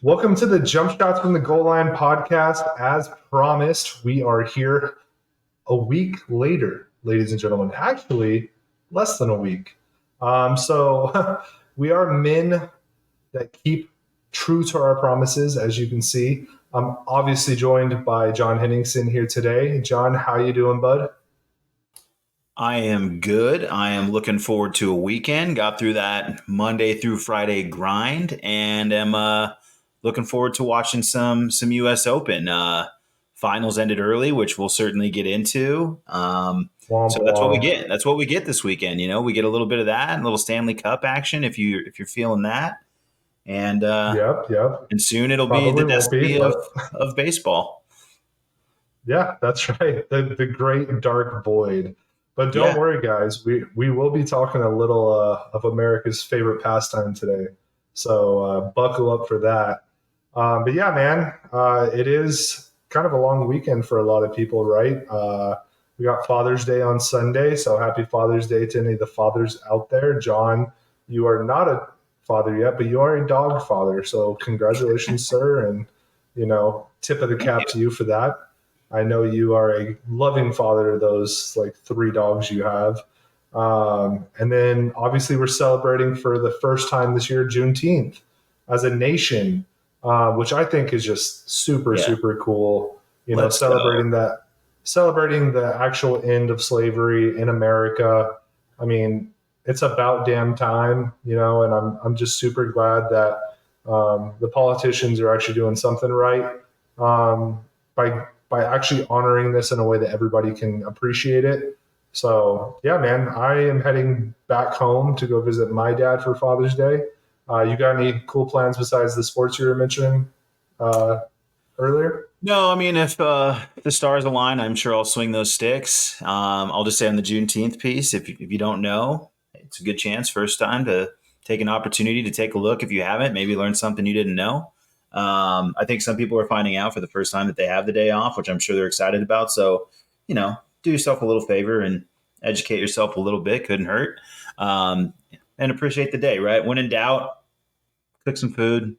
Welcome to the Jump Shots from the Goal Line podcast. As promised, we are here a week later, ladies and gentlemen. Actually, less than a week. So we are men that keep true to our promises, as you can see. I'm obviously joined by John Henningsen here today. John, how you doing, bud? I am good. I am looking forward to a weekend. Got through that Monday through Friday grind, and am looking forward to watching some U.S. Open. Finals ended early, which we'll certainly get into. Womp So that's what we womp. get. That's what we get this weekend. We get a little bit of that, a little Stanley Cup action if you're feeling that, and uh, Yep. and soon it'll be the Probably won't be, destiny of but of baseball. yeah, that's right. The great dark void. But don't Yeah. worry, guys. We will be talking a little of America's favorite pastime today. So buckle up for that. But yeah, man, it is kind of a long weekend for a lot of people, right? We got Father's Day on Sunday. So happy Father's Day to any of the fathers out there. John, you are not a father yet, but you are a dog father. So congratulations, sir. And, tip of the Thank cap you. to you for that. I know you are a loving father to those like three dogs you have. And then obviously we're celebrating for the first time this year, Juneteenth, as a nation, which I think is just super, Yeah. super cool. Let's go. Celebrating the actual end of slavery in America. I mean, it's about damn time, and I'm just super glad that the politicians are actually doing something right by actually honoring this in a way that everybody can appreciate it. So yeah, man, I am heading back home to go visit my dad for Father's Day. You got any cool plans besides the sports you were mentioning uh, earlier? No, I mean, if the stars align, I'm sure I'll swing those sticks. I'll just say on the Juneteenth piece, if you don't know, it's a good chance, first time to take an opportunity to take a look. If you haven't, maybe learn something you didn't know. I think some people are finding out for the first time that they have the day off, which I'm sure they're excited about. So, do yourself a little favor and educate yourself a little bit. Couldn't hurt. Um, and appreciate the day, right? When in doubt, cook some food,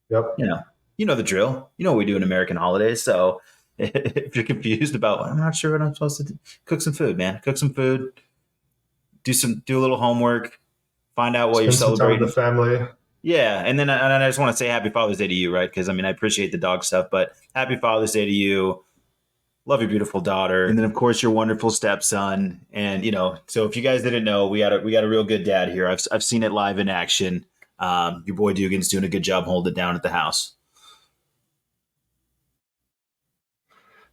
Yep. you know, you know the drill. You know what we do in American holidays. So if you're confused about, I'm not sure what I'm supposed to do, cook some food, man. Cook some food. Do a little homework. Find out what you're Spend some time with the celebrating. family. Yeah, and I just want to say Happy Father's Day to you, right? Because I mean, I appreciate the dog stuff, but Happy Father's Day to you. Love your beautiful daughter, and then of course your wonderful stepson. And so if you guys didn't know, we got a real good dad here. I've seen it live in action. Your boy Dugan's doing a good job holding it down at the house.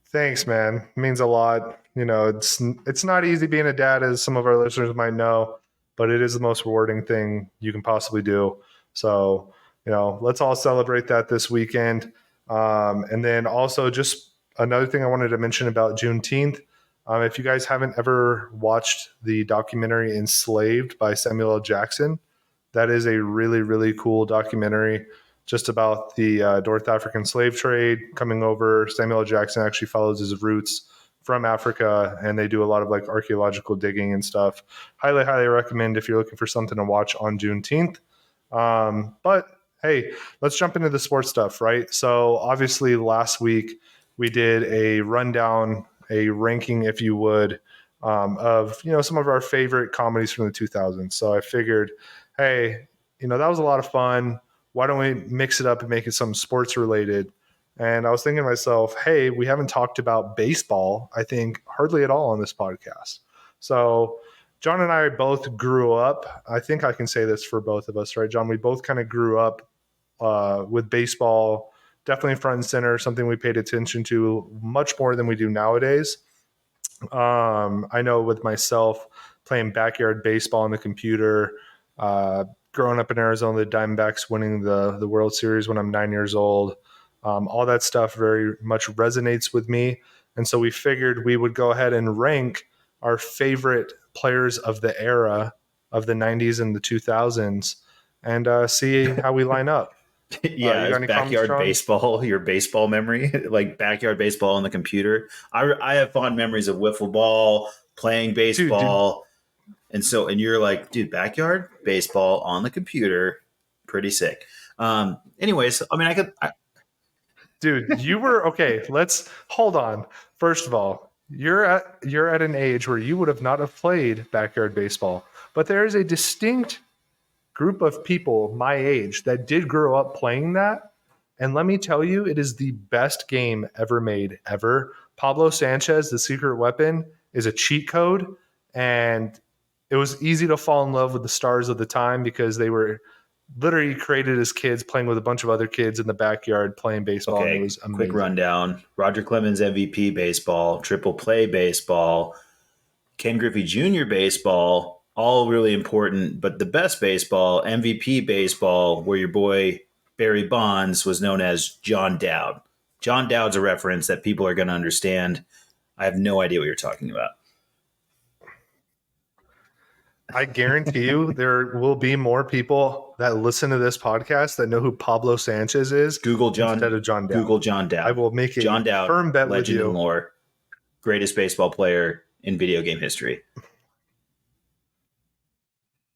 Thanks, man. It means a lot. It's not easy being a dad, as some of our listeners might know, but it is the most rewarding thing you can possibly do. So, let's all celebrate that this weekend. And then also, just another thing I wanted to mention about Juneteenth. If you guys haven't ever watched the documentary Enslaved by Samuel L. Jackson, that is a really, really cool documentary just about the North African slave trade coming over. Samuel L. Jackson actually follows his roots from Africa, and they do a lot of like archaeological digging and stuff. Highly, highly recommend if you're looking for something to watch on Juneteenth. But hey, let's jump into the sports stuff, right? So obviously, last week we did a rundown, a ranking, if you would, of some of our favorite comedies from the 2000s. So I figured, hey, that was a lot of fun. Why don't we mix it up and make it some sports related? And I was thinking to myself, hey, we haven't talked about baseball, I think, hardly at all on this podcast. So John and I both grew up. I think I can say this for both of us, right, John? We both kind of grew up with baseball, definitely front and center, something we paid attention to much more than we do nowadays. I know with myself playing backyard baseball on the computer, growing up in Arizona, the Diamondbacks winning the World Series when I'm 9 years old, all that stuff very much resonates with me. And so we figured we would go ahead and rank our favorite players of the era of the 90s and the 2000s and see how we line up. Yeah, You got it's any comments, backyard John? baseball, your baseball memory, like backyard baseball on the computer. I have fond memories of wiffle ball, playing Dude, baseball. And you're like, dude, backyard baseball on the computer, pretty sick. Anyways, I mean, Dude, you were okay. Let's hold on. First of all, you're at an age where you would have not have played backyard baseball, but there is a distinct group of people my age that did grow up playing that. And let me tell you, it is the best game ever made, ever. Pablo Sanchez, the secret weapon, is a cheat code. And it was easy to fall in love with the stars of the time because they were literally created as kids playing with a bunch of other kids in the backyard playing baseball. And it okay, was amazing. quick rundown. Roger Clemens MVP baseball, triple play baseball, Ken Griffey Jr. baseball, all really important, but the best baseball, MVP baseball, where your boy Barry Bonds was known as John Dowd. John Dowd's a reference that people are going to understand. I have no idea what you're talking about. I guarantee you there will be more people that listen to this podcast that know who Pablo Sanchez is Google John instead of John Dowd. Google John Dowd. I will make a John Dowd, firm bet with legend you. and lore, greatest baseball player in video game history.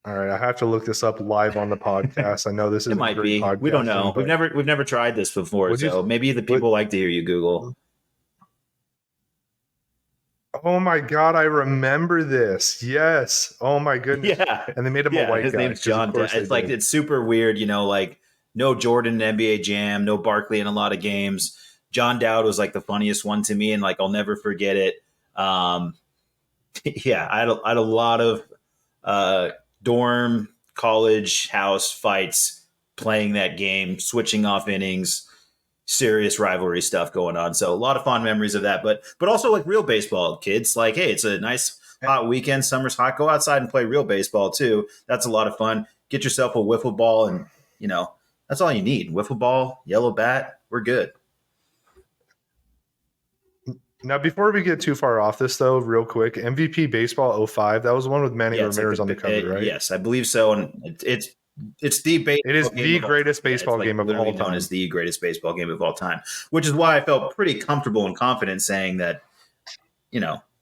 All right, I have to look this up live on the podcast. I know this is It might be. We don't know. We've never tried this before, so maybe the people like to hear you Google. Oh my God, I remember this. Yes. Oh my goodness. Yeah. And they made him a white his guy. name's John Dowd. It's like it's super weird, like no Jordan in NBA Jam, no Barkley in a lot of games. John Dowd was like the funniest one to me, and like I'll never forget it. Yeah, I had a lot of dorm college house fights playing that game, switching off innings, serious rivalry stuff going on. So a lot of fond memories of that, but also like real baseball, kids. Like, hey, it's a nice hot weekend. Summer's hot. Go outside and play real baseball too. That's a lot of fun. Get yourself a wiffle ball, and that's all you need. Wiffle ball, yellow bat. We're good. Now, before we get too far off this, though, real quick, MVP Baseball 05, that was the one with Manny Ramirez on the cover, right? Yes, I believe so. And it's the baseball. It is the greatest baseball game of all time. Known as the greatest baseball game of all time, which is why I felt pretty comfortable and confident saying that,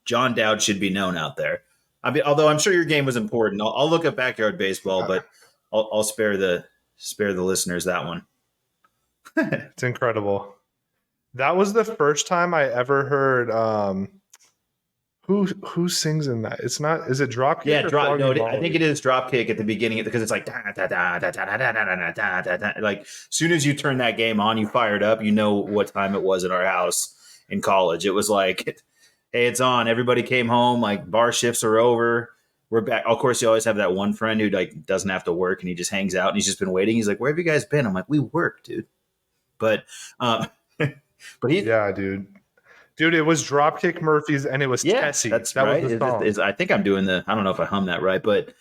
John Dowd should be known out there. I mean, although I'm sure your game was important, I'll look at backyard baseball, but I'll spare the listeners that one. It's incredible. That was the first time I ever heard who sings in that. It's not. Is it Dropkick? Yeah, I think it is Dropkick at the beginning because it's like like as soon as you turn that game on, you fired up. You know what time it was at our house in college. It was like, hey, it's on. Everybody came home. Like bar shifts are over. We're back. Of course, you always have that one friend who like doesn't have to work and he just hangs out and he's just been waiting. He's like, "Where have you guys been?" I'm like, "We work, dude." But yeah, dude, it was Dropkick Murphys and it was Tessie. That right. Was the song. I think I'm doing I don't know if I hum that right, but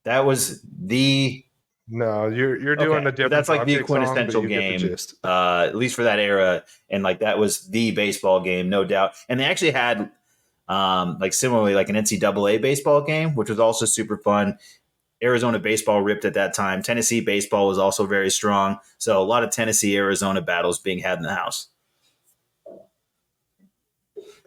that was the. No, you're doing a different. That's like the quintessential game, at least for that era, and like that was the baseball game, no doubt. And they actually had, like similarly, like an NCAA baseball game, which was also super fun. Arizona baseball ripped at that time. Tennessee baseball was also very strong. So a lot of Tennessee-Arizona battles being had in the house.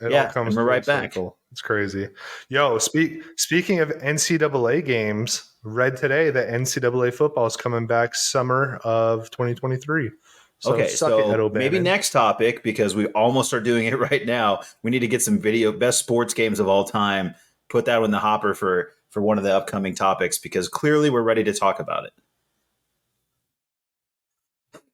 It all comes we're right back. It's crazy. Yo, speaking of NCAA games, read today that NCAA football is coming back summer of 2023. So maybe next topic, because we almost are doing it right now. We need to get some best sports games of all time. Put that in the hopper for one of the upcoming topics, because clearly we're ready to talk about it.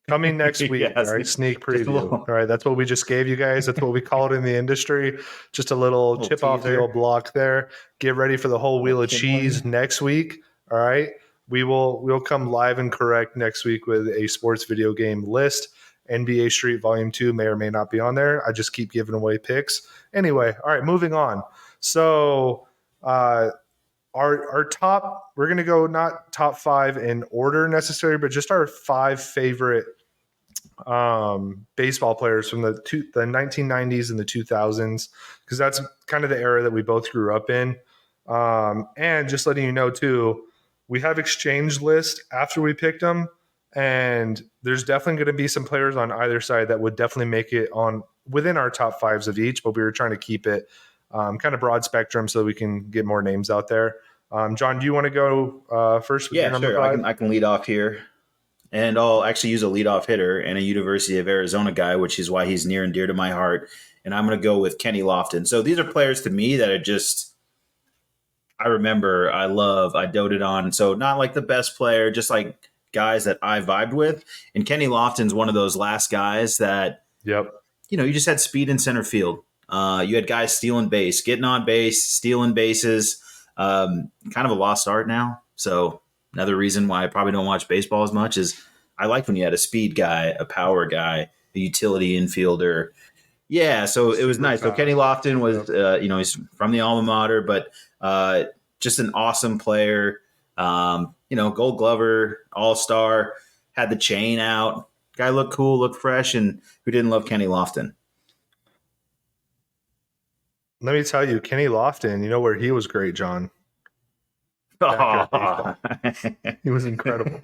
Coming next week, yes, all right, sneak preview. All right, that's what we just gave you guys. That's what we call it in the industry. Just a little chip teaser off the old block there. Get ready for the whole wheel of cheese next week. All right, we'll come live and correct next week with a sports video game list. NBA Street Volume 2 may or may not be on there. I just keep giving away picks. Anyway, all right, moving on. So our top, we're going to go not top 5 in order necessarily, but just our 5 favorite baseball players from the 1990s and the 2000s, because that's kind of the era that we both grew up in. And just letting you know too, we have exchange lists after we picked them, and there's definitely going to be some players on either side that would definitely make it on within our top 5s of each, but we were trying to keep it kind of broad spectrum so we can get more names out there. John, do you want to go first with your number 5? I can lead off here. And I'll actually use a leadoff hitter and a University of Arizona guy, which is why he's near and dear to my heart. And I'm going to go with Kenny Lofton. So these are players to me that are just, I remember, I love, I doted on. So not like the best player, just like guys that I vibed with. And Kenny Lofton's one of those last guys that, Yep. you just had speed in center field. You had guys stealing base, getting on base, stealing bases. Kind of a lost art now. So another reason why I probably don't watch baseball as much is I liked when you had a speed guy, a power guy, a utility infielder. Yeah, so it was Super nice. So Kenny fast. Lofton was, he's from the alma mater, but just an awesome player. Gold Glover, All Star, had the chain out. Guy looked cool, looked fresh, and who didn't love Kenny Lofton? Let me tell you, Kenny Lofton, you know where he was great, John? Backyard baseball. He was incredible.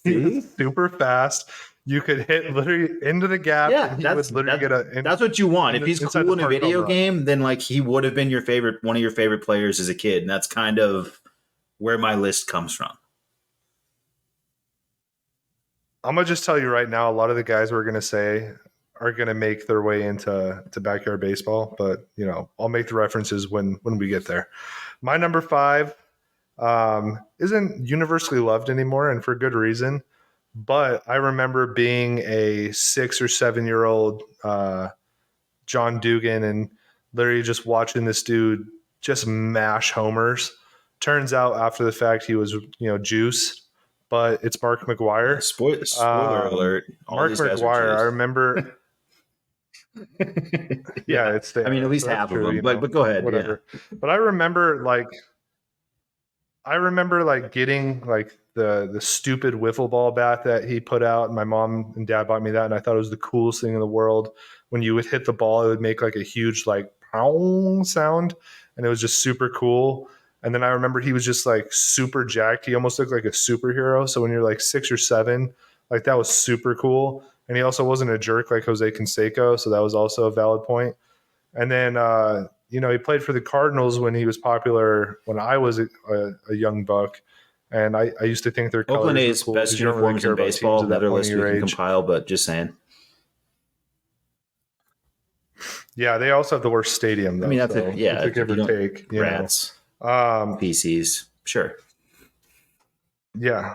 He was See? super fast. You could hit literally into the gap, Yeah, and he would literally get a. that's what you want. If he's inside cool the in a park home video run. game, then like he would have been one of your favorite players as a kid, and that's kind of where my list comes from. I'm gonna just tell you right now, a lot of the guys we're gonna say are gonna make their way into backyard baseball, but I'll make the references when we get there. My number 5 isn't universally loved anymore, and for good reason. But I remember being a 6 or 7 year old John Dugan and literally just watching this dude just mash homers. Turns out after the fact he was juiced, but it's Mark McGwire. Spoiler alert! All Mark these guys McGwire, I are remember. juiced. Yeah, it's there. I mean, at least So that's half of true, them. But go ahead. whatever. But I remember getting like the stupid wiffle ball bat that he put out, and my mom and dad bought me that, and I thought it was the coolest thing in the world. When you would hit the ball, it would make like a huge like pow sound, and it was just super cool. And then I remember he was just like super jacked. He almost looked like a superhero. So when you're like 6 or 7, like that was super cool. And he also wasn't a jerk like Jose Canseco, so that was also a valid point. And then, he played for the Cardinals when he was popular when I was a young buck. And I used to think their colors Oakland were A's cool best because you don't really uniforms care in about teams baseball. at that Another point list of we your can age. compile, but just saying. Yeah, they also have the worst stadium, though. I mean, that's so yeah. it's a give you or don't- take. Rats, Um, PCs, sure. yeah,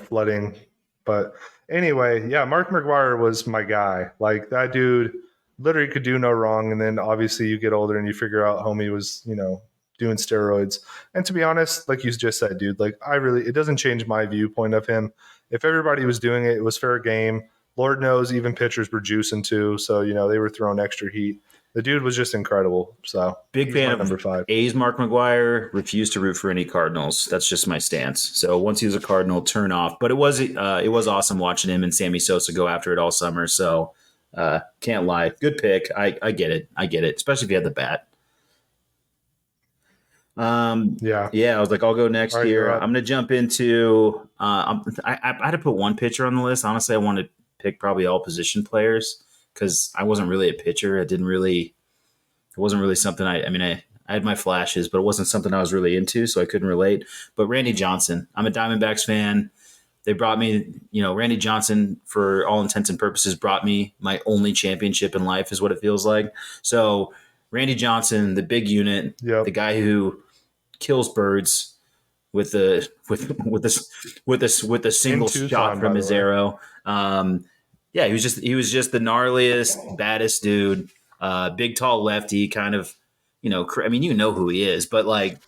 flooding. But anyway, yeah, Mark McGwire was my guy. Like that dude literally could do no wrong. And then obviously you get older and you figure out homie was, doing steroids. And to be honest, like you just said, dude, like it doesn't change my viewpoint of him. If everybody was doing it, it was fair game. Lord knows even pitchers were juicing too. So, they were throwing extra heat. The dude was just incredible. So Big he's fan my of number 5. A's Mark McGwire. Refused to root for any Cardinals. That's just my stance. So once he was a Cardinal, turn off. But it was awesome watching him and Sammy Sosa go after it all summer. So can't lie. Good pick. I get it. Especially if you had the bat. Yeah. Yeah, I was like, I'll go next All right, year. you're up. I'm going to jump into. I had to put one pitcher on the list. Honestly, I wanted to pick probably all position players because I wasn't really a pitcher. It wasn't really something I had my flashes, but it wasn't something I was really into, so I couldn't relate. But Randy Johnson, I'm a Diamondbacks fan. They brought me, Randy Johnson, for all intents and purposes, brought me my only championship in life, is what it feels like. So Randy Johnson, the big unit, Yep. the guy who kills birds with a single Tucson, shot by from the his way. arrow. Yeah, he was just the gnarliest, baddest dude. Big, tall lefty, kind of, you know who he is, but like,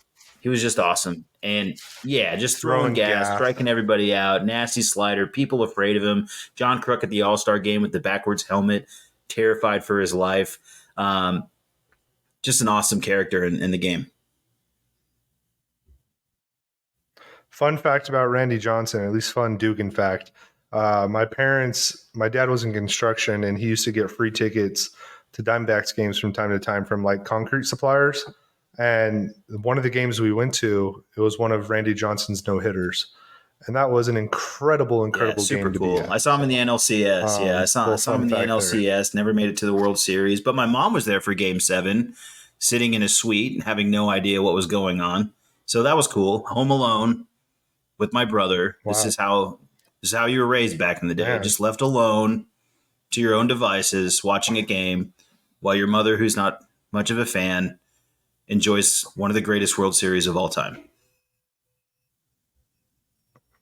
he was just awesome. And yeah, just throwing gas, striking everybody out, nasty slider, people afraid of him. John Kruk at the All-Star game with the backwards helmet, terrified for his life. Just an awesome character in the game. Fun fact about Randy Johnson, at least fun Dugan fact. My dad was in construction and he used to get free tickets to Diamondbacks games from time to time from like concrete suppliers. And one of the games we went to, it was one of Randy Johnson's no-hitters. And that was an incredible Super game to cool. be at. I saw him in the NLCS. I saw him in the NLCS. Never made it to the World Series, but my mom was there for Game 7, sitting in a suite and having no idea what was going on. So that was cool. Home Alone. with my brother. Wow. This is how you were raised back in the day. Man. Just left alone to your own devices, watching a game while your mother, who's not much of a fan, enjoys one of the greatest World Series of all time.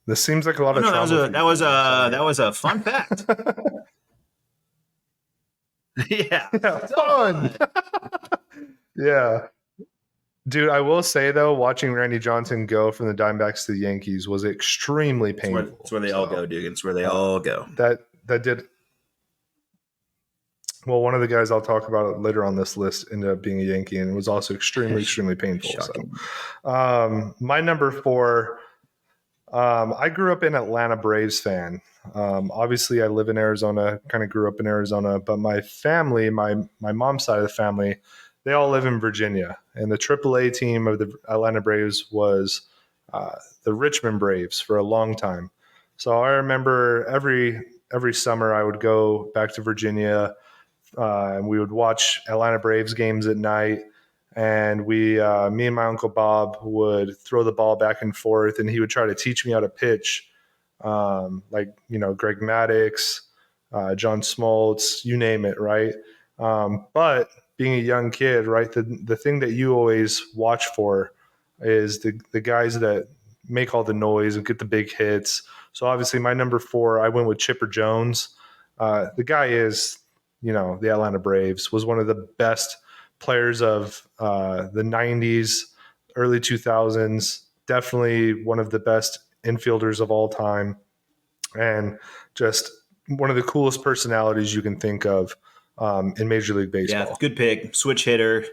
This seems like a lot of No, trauma. that was a fun fact. Yeah. Fun. Yeah. Dude, I will say, though, watching Randy Johnson go from the Diamondbacks to the Yankees was extremely painful. It's where they all go, dude. It's where they all go. That did. Well, one of the guys I'll talk about later on this list ended up being a Yankee, and it was also extremely painful. Shocking. So, my number 4, I grew up an Atlanta Braves fan. Obviously, I live in Arizona, kind of grew up in Arizona, but my family, my mom's side of the family, they all live in Virginia. And the AAA team of the Atlanta Braves was the Richmond Braves for a long time. So I remember every summer I would go back to Virginia, and we would watch Atlanta Braves games at night. And me and my Uncle Bob would throw the ball back and forth, and he would try to teach me how to pitch, like, Greg Maddux, John Smoltz, you name it, right? But being a young kid, right, the thing that you always watch for is the guys that make all the noise and get the big hits. So obviously my number 4, I went with Chipper Jones. The guy is, the Atlanta Braves, was one of the best players of the 90s, early 2000s, definitely one of the best infielders of all time, and just one of the coolest personalities you can think of in Major League Baseball. Yeah, good pick. Switch hitter.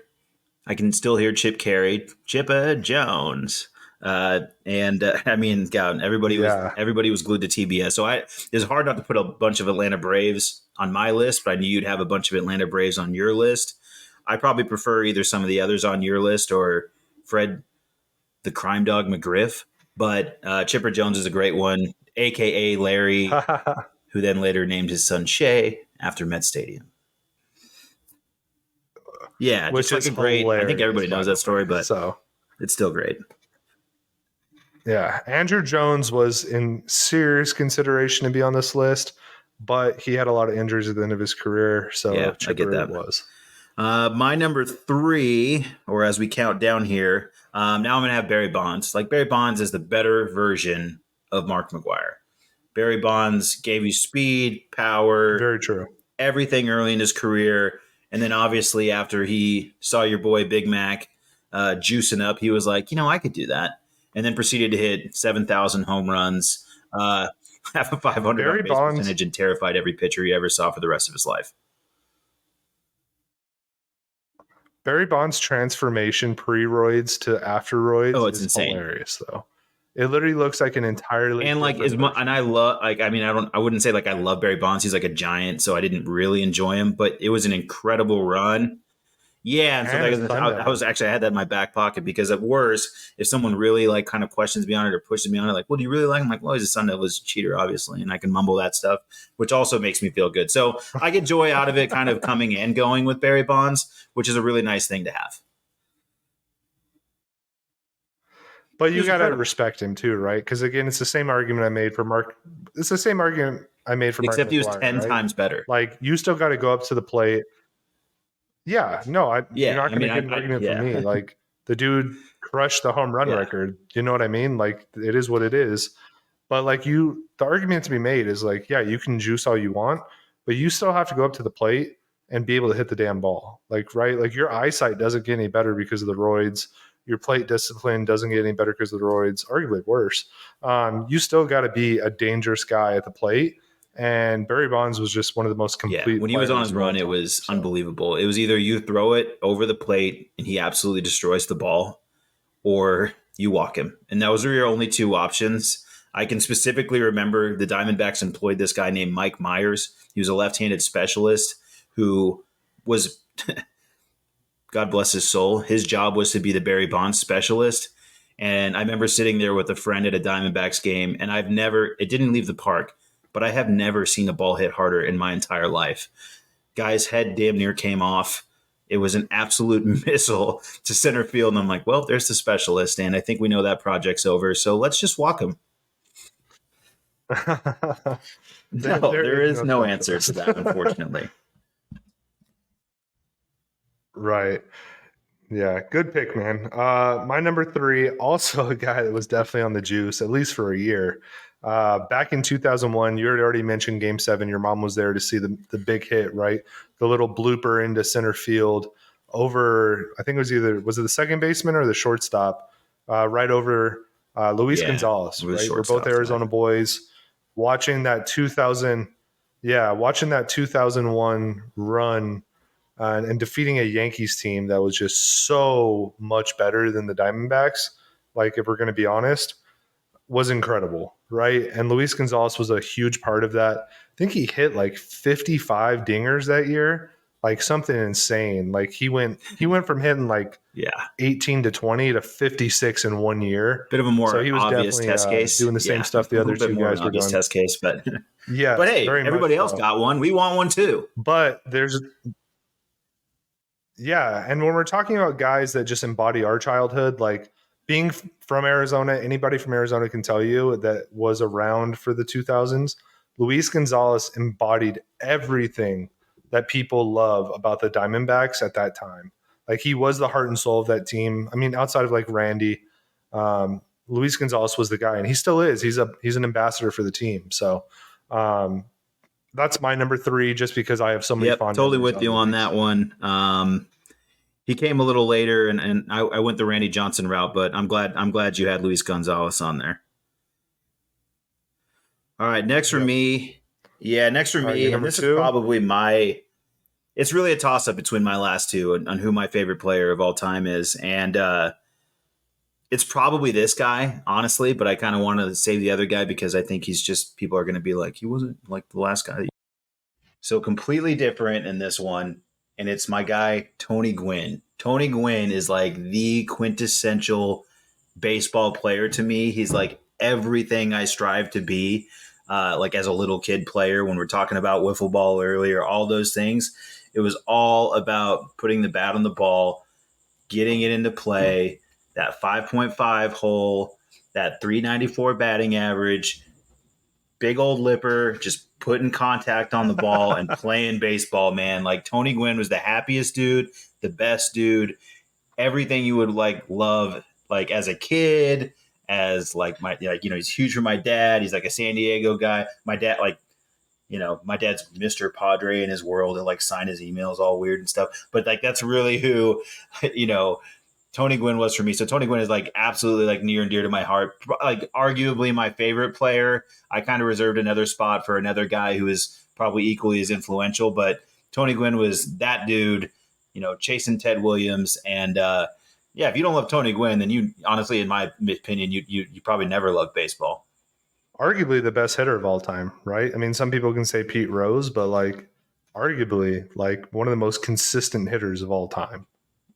I can still hear Chip Carey. Chipper Jones. I mean, God, everybody was glued to TBS. So it's hard not to put a bunch of Atlanta Braves on my list, but I knew you'd have a bunch of Atlanta Braves on your list. I probably prefer either some of the others on your list or Fred the Crime Dog McGriff. But Chipper Jones is a great one, a.k.a. Larry, who then later named his son Shea after Met Stadium. Yeah, which just is like a great. hilarious, I think everybody knows that story, but it's still great. Yeah, Andrew Jones was in serious consideration to be on this list, but he had a lot of injuries at the end of his career, so yeah, Chipper I get that. Was. My number 3, or as we count down here, now I'm going to have Barry Bonds. Like, Barry Bonds is the better version of Mark McGwire. Barry Bonds gave you speed, power, very true, everything early in his career. And then obviously after he saw your boy Big Mac juicing up, he was like, I could do that. And then proceeded to hit 7,000 home runs, have a 500 on base percentage, and terrified every pitcher he ever saw for the rest of his life. Barry Bonds' transformation pre-roids to after-roids it's insane. Hilarious, though. It literally looks like an entirely and like and I love I wouldn't say like I love Barry Bonds. He's like a giant, so I didn't really enjoy him, but it was an incredible run. Yeah, and so I had that in my back pocket because at worst, if someone really like kind of questions me on it or pushes me on it, like, well, do you really like him? I'm like, well, he's a Sun Devils cheater, obviously, and I can mumble that stuff, which also makes me feel good. So I get joy out of it, kind of coming and going with Barry Bonds, which is a really nice thing to have. But you got to respect him too, right? Because again, it's the same argument I made for Mark. It's the same argument I made for except Mark he was McGwire, 10 right? times better. Like, you still got to go up to the plate. Yeah, no, you're not going to get an argument from me. Like, the dude crushed the home run record. You know what I mean? Like, it is what it is. But like, the argument to be made is like, yeah, you can juice all you want, but you still have to go up to the plate and be able to hit the damn ball. Like, right? Like, your eyesight doesn't get any better because of the roids. Your plate discipline doesn't get any better because of the roids, arguably worse. You still got to be a dangerous guy at the plate. And Barry Bonds was just one of the most complete. Yeah, when he was on his run, it was unbelievable. It was either you throw it over the plate and he absolutely destroys the ball, or you walk him. And those were your only two options. I can specifically remember the Diamondbacks employed this guy named Mike Myers. He was a left-handed specialist who was, God bless his soul, his job was to be the Barry Bonds specialist. And I remember sitting there with a friend at a Diamondbacks game, and it didn't leave the park, but I have never seen a ball hit harder in my entire life. Guy's head damn near came off. It was an absolute missile to center field. And I'm like, well, there's the specialist. And I think we know that project's over. So let's just walk him. No, there is is no no such answer to that, unfortunately. Right. Yeah, good pick, man. My number three, also a guy that was definitely on the juice, at least for a year. Back in 2001, you had already mentioned Game 7. Your mom was there to see the big hit, right? The little blooper into center field over, I think was it the second baseman or the shortstop? Right over Luis Yeah, it Gonzalez, was right? We're both shortstop fly. Arizona boys. Watching that 2000, yeah, watching that 2001 run and defeating a Yankees team that was just so much better than the Diamondbacks, like if we're going to be honest, was incredible, right? And Luis Gonzalez was a huge part of that. I think he hit like 55 dingers that year, like something insane. Like he went from hitting like Yeah, 18 to 20 to 56 in 1 year. bit of a So more he was obvious definitely test case. doing the same Yeah, stuff a the little other bit two more of guys an were obvious doing. test case, but Yes, hey, very much everybody else so. got one. We want one too. But there's Yeah, and when we're talking about guys that just embody our childhood, like being from Arizona, anybody from Arizona can tell you that was around for the 2000s. Luis Gonzalez embodied everything that people love about the Diamondbacks at that time. Like he was the heart and soul of that team. I mean, outside of like Randy, Luis Gonzalez was the guy, and he still is. He's an ambassador for the team. So um, that's my number three, just because I have so many Yep, fond totally memories with on you on Luis. that one. He came a little later, and I went the Randy Johnson route, but I'm glad you had Luis Gonzalez on there. All right, next for Yep. me. Yeah, next for All right, your me, and number this is two. probably my. It's really a toss up between my last two on who my favorite player of all time is, and it's probably this guy, honestly. But I kind of want to save the other guy because I think he's just people are going to be like he wasn't like the last guy. So completely different in this one, and it's my guy Tony Gwynn. Tony Gwynn is like the quintessential baseball player to me. He's like everything I strive to be, like as a little kid player. When we're talking about wiffle ball earlier, all those things, it was all about putting the bat on the ball, getting it into play. That 5.5 hole, that 394 batting average, big old lipper, just putting contact on the ball and playing baseball, man. Like Tony Gwynn was the happiest dude, the best dude, everything you would like love like as a kid, as like my like he's huge for my dad. He's like a San Diego guy. My dad like my dad's Mr. Padre in his world and like sign his emails all weird and stuff. But like that's really who you know Tony Gwynn was for me. So Tony Gwynn is like absolutely like near and dear to my heart. Like arguably my favorite player. I kind of reserved another spot for another guy who is probably equally as influential, but Tony Gwynn was that dude, chasing Ted Williams. And yeah, if you don't love Tony Gwynn, then you honestly, in my opinion, you probably never loved baseball. Arguably the best hitter of all time, right? I mean, some people can say Pete Rose, but like arguably like one of the most consistent hitters of all time.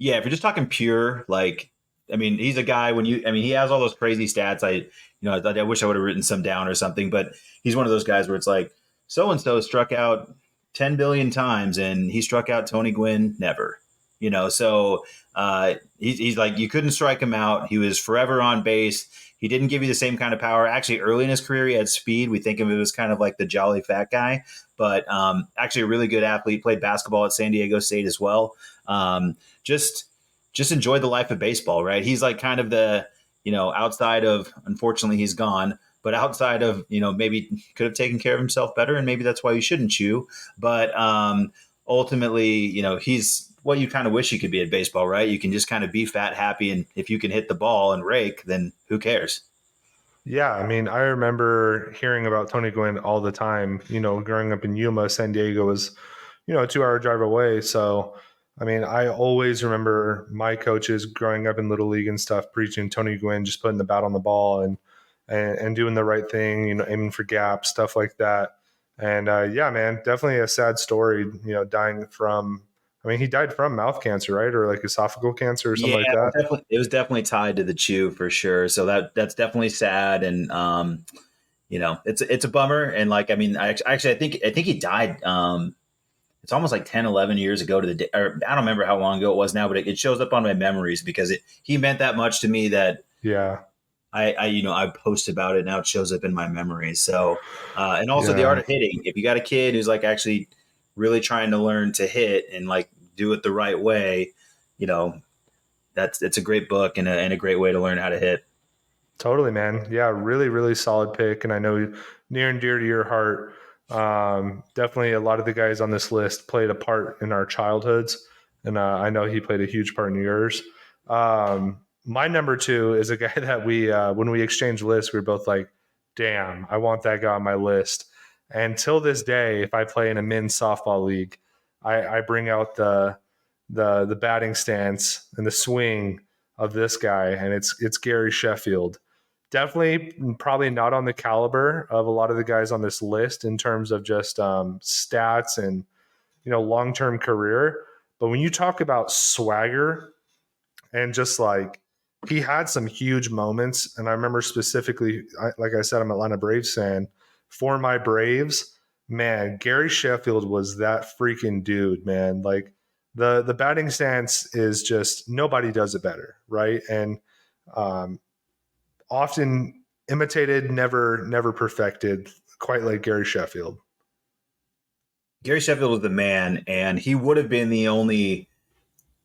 Yeah, if you're just talking pure, like, I mean, he's a guy he has all those crazy stats. I wish I would have written some down or something, but he's one of those guys where it's like, so and so struck out 10 billion times and he struck out Tony Gwynn never, so he's like, you couldn't strike him out. He was forever on base. He didn't give you the same kind of power. Actually, early in his career, he had speed. We think of him as kind of like the jolly fat guy, but actually a really good athlete, played basketball at San Diego State as well. Just just enjoy the life of baseball, right? He's like kind of the, outside of, unfortunately he's gone, but outside of, maybe could have taken care of himself better and maybe that's why you shouldn't chew. But ultimately, he's what you kind of wish you could be at baseball, right? You can just kind of be fat, happy, and if you can hit the ball and rake, then who cares? Yeah, I mean, I remember hearing about Tony Gwynn all the time. Growing up in Yuma, San Diego was, a 2 hour drive away. So, I mean, I always remember my coaches growing up in Little League and stuff preaching Tony Gwynn, just putting the bat on the ball and doing the right thing, aiming for gaps, stuff like that. And yeah, man, definitely a sad story, dying from, I mean, he died from mouth cancer, right? Or like esophageal cancer or something Yeah, like that. it was definitely tied to the chew for sure. So that's definitely sad, and it's a bummer. And like, I mean, I think he died. It's almost like 10, 11 years ago to the day, or I don't remember how long ago it was now, but it shows up on my memories because he meant that much to me that Yeah. I post about it now. It shows up in my memory. So, and also the art Yeah, of hitting. If you got a kid who's like actually really trying to learn to hit and like do it the right way, you know, it's a great book and a great way to learn how to hit. totally, man. Yeah, really, really solid pick. And I know near and dear to your heart. Definitely a lot of the guys on this list played a part in our childhoods. And I know he played a huge part in yours. My number two is a guy that when we exchanged lists, we were both like, damn, I want that guy on my list. And till this day, if I play in a men's softball league, I bring out the batting stance and the swing of this guy, and it's Gary Sheffield. Definitely, probably not on the caliber of a lot of the guys on this list in terms of just stats and long term career. But when you talk about swagger and just like he had some huge moments, and I remember specifically, like I said, I'm an Atlanta Braves fan. For my Braves, man, Gary Sheffield was that freaking dude, man. Like the batting stance is just nobody does it better, right? And um, often imitated, never perfected, quite like Gary Sheffield. Gary Sheffield was the man, and he would have been the only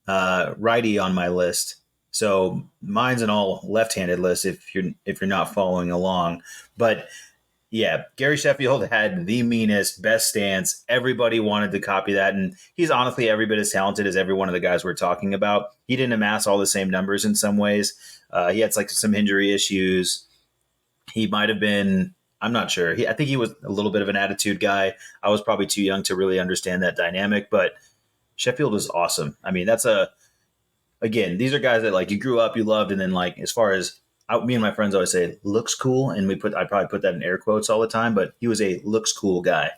righty on my list. So mine's an all left-handed list if you're not following along. But yeah, Gary Sheffield had the meanest, best stance. Everybody wanted to copy that, and he's honestly every bit as talented as every one of the guys we're talking about. He didn't amass all the same numbers in some ways. He had like some injury issues. He might have been. I'm not sure. I think he was a little bit of an attitude guy. I was probably too young to really understand that dynamic, but Sheffield was awesome. I mean, again, these are guys that like you grew up, you loved, and then like as far as me and my friends always say, looks cool, and I probably put that in air quotes all the time, but he was a looks cool guy.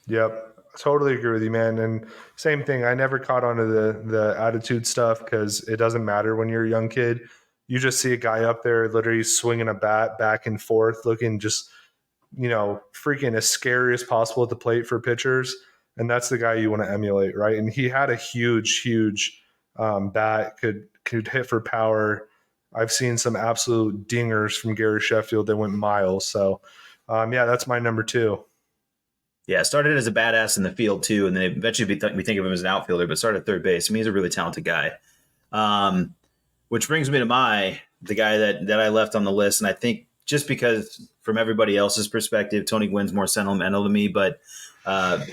Yep, totally agree with you, man. And same thing. I never caught on to the attitude stuff because it doesn't matter when you're a young kid. You just see a guy up there literally swinging a bat back and forth, looking just freaking as scary as possible at the plate for pitchers. And that's the guy you want to emulate, right? And he had a huge bat, could hit for power. I've seen some absolute dingers from Gary Sheffield that went miles. So, yeah, that's my number two. Yeah, started as a badass in the field too, and then eventually we think of him as an outfielder, but started at third base. I mean, he's a really talented guy. Um, which brings me to the guy that I left on the list, and I think just because from everybody else's perspective, Tony Gwynn's more sentimental to me, but uh,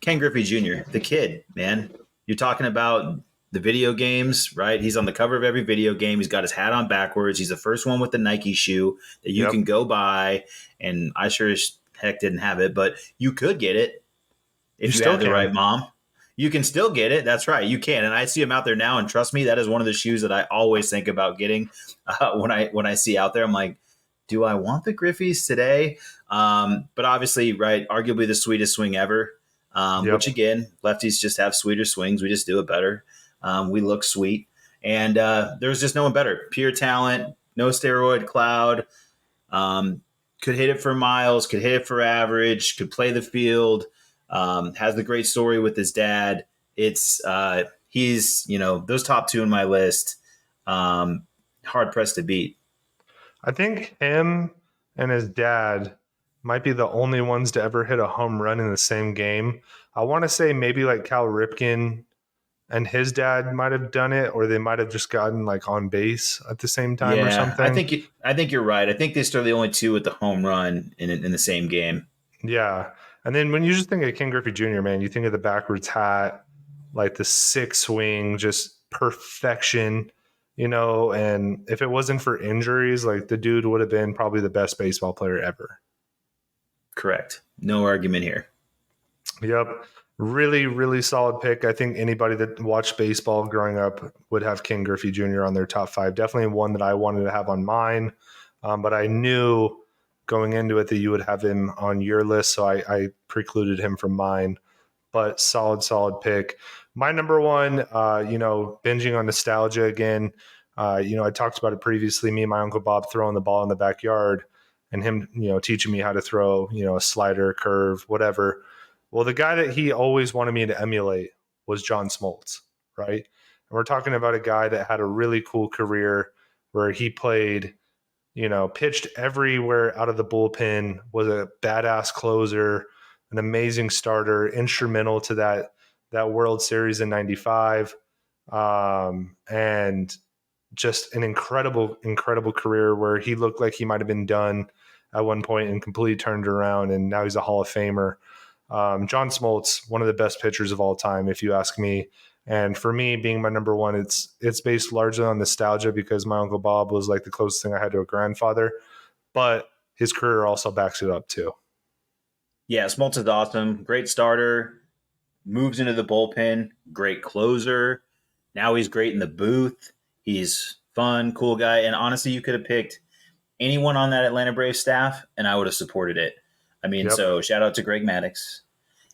Ken Griffey Jr., the kid, man. You're talking about the video games, right? He's on the cover of every video game. He's got his hat on backwards. He's the first one with the Nike shoe that you Yep. can go buy. And I sure as heck didn't have it, but you could get it You if you still had the right can. mom. You can still get it. That's right. You can. And I see him out there now. And trust me, that is one of the shoes that I always think about getting when I see out there. I'm like, do I want the Griffies today? But obviously, right, arguably the sweetest swing ever. Which Yep. again, lefties just have sweeter swings. We just do it better. We look sweet, and there's just no one better. Pure talent, no steroid cloud. Um, could hit it for miles, could hit it for average, could play the field. Has the great story with his dad. He's those top two in my list. Hard pressed to beat. I think him and his dad might be the only ones to ever hit a home run in the same game. I want to say maybe like Cal Ripken and his dad might have done it, or they might have just gotten like on base at the same time or Yeah, I something. think I think you're right. I think they still the only two with the home run in the same game. Yeah. And then when you just think of King Griffey Jr., man, you think of the backwards hat, like the six swing, just perfection, and if it wasn't for injuries, like the dude would have been probably the best baseball player ever. Correct. No argument here. Yep. Really, really solid pick. I think anybody that watched baseball growing up would have King Griffey Jr. on their top five. Definitely one that I wanted to have on mine. But I knew going into it that you would have him on your list. So I precluded him from mine. But solid pick. My number one, binging on nostalgia again. I talked about it previously. Me and my Uncle Bob throwing the ball in the backyard and him, teaching me how to throw, a slider, curve, whatever. Well, the guy that he always wanted me to emulate was John Smoltz, right? And we're talking about a guy that had a really cool career where he played, pitched everywhere out of the bullpen, was a badass closer, an amazing starter, instrumental to that World Series in '95, and just an incredible, incredible career where he looked like he might have been done at one point and completely turned around, and now he's a Hall of Famer. John Smoltz, one of the best pitchers of all time, if you ask me. And for me, being my number one, it's based largely on nostalgia because my Uncle Bob was like the closest thing I had to a grandfather, but his career also backs it up too. Yeah, Smoltz is awesome. Great starter. Moves into the bullpen. Great closer. Now he's great in the booth. He's fun, cool guy. And honestly, you could have picked anyone on that Atlanta Braves staff, and I would have supported it. I mean, Yep. So shout out to Greg Maddux.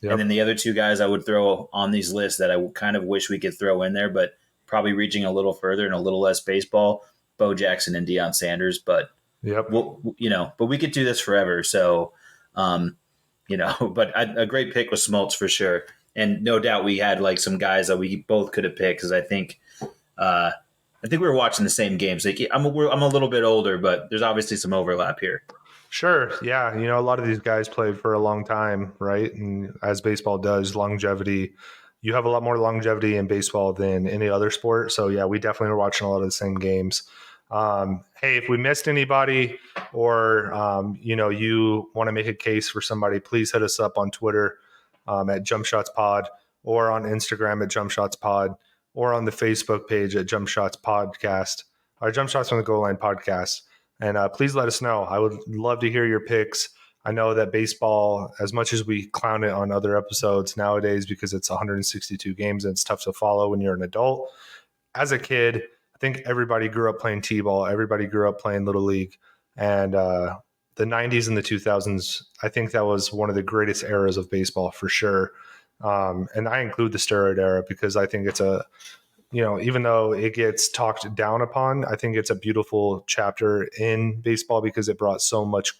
Yep. And then the other two guys I would throw on these lists that I kind of wish we could throw in there, but probably reaching a little further and a little less baseball, Bo Jackson and Deion Sanders. But Yep. but we could do this forever. So, but a great pick was Smoltz for sure. And no doubt we had like some guys that we both could have picked because I think we were watching the same games. Like I'm a little bit older, but there's obviously some overlap here. Sure. Yeah. A lot of these guys played for a long time, right? And as baseball does, longevity, you have a lot more longevity in baseball than any other sport. So, yeah, we definitely are watching a lot of the same games. Hey, if we missed anybody or, you want to make a case for somebody, please hit us up on Twitter at Jump Shots Pod or on Instagram at Jump Shots Pod or on the Facebook page at Jump Shots Podcast or Jump Shots from the Goal Line Podcast. And please let us know. I would love to hear your picks. I know that baseball, as much as we clown it on other episodes nowadays because it's 162 games and it's tough to follow when you're an adult. As a kid, I think everybody grew up playing T-ball. Everybody grew up playing Little League. And the 90s and the 2000s, I think that was one of the greatest eras of baseball for sure. And I include the steroid era because I think it's even though it gets talked down upon, I think it's a beautiful chapter in baseball because it brought so much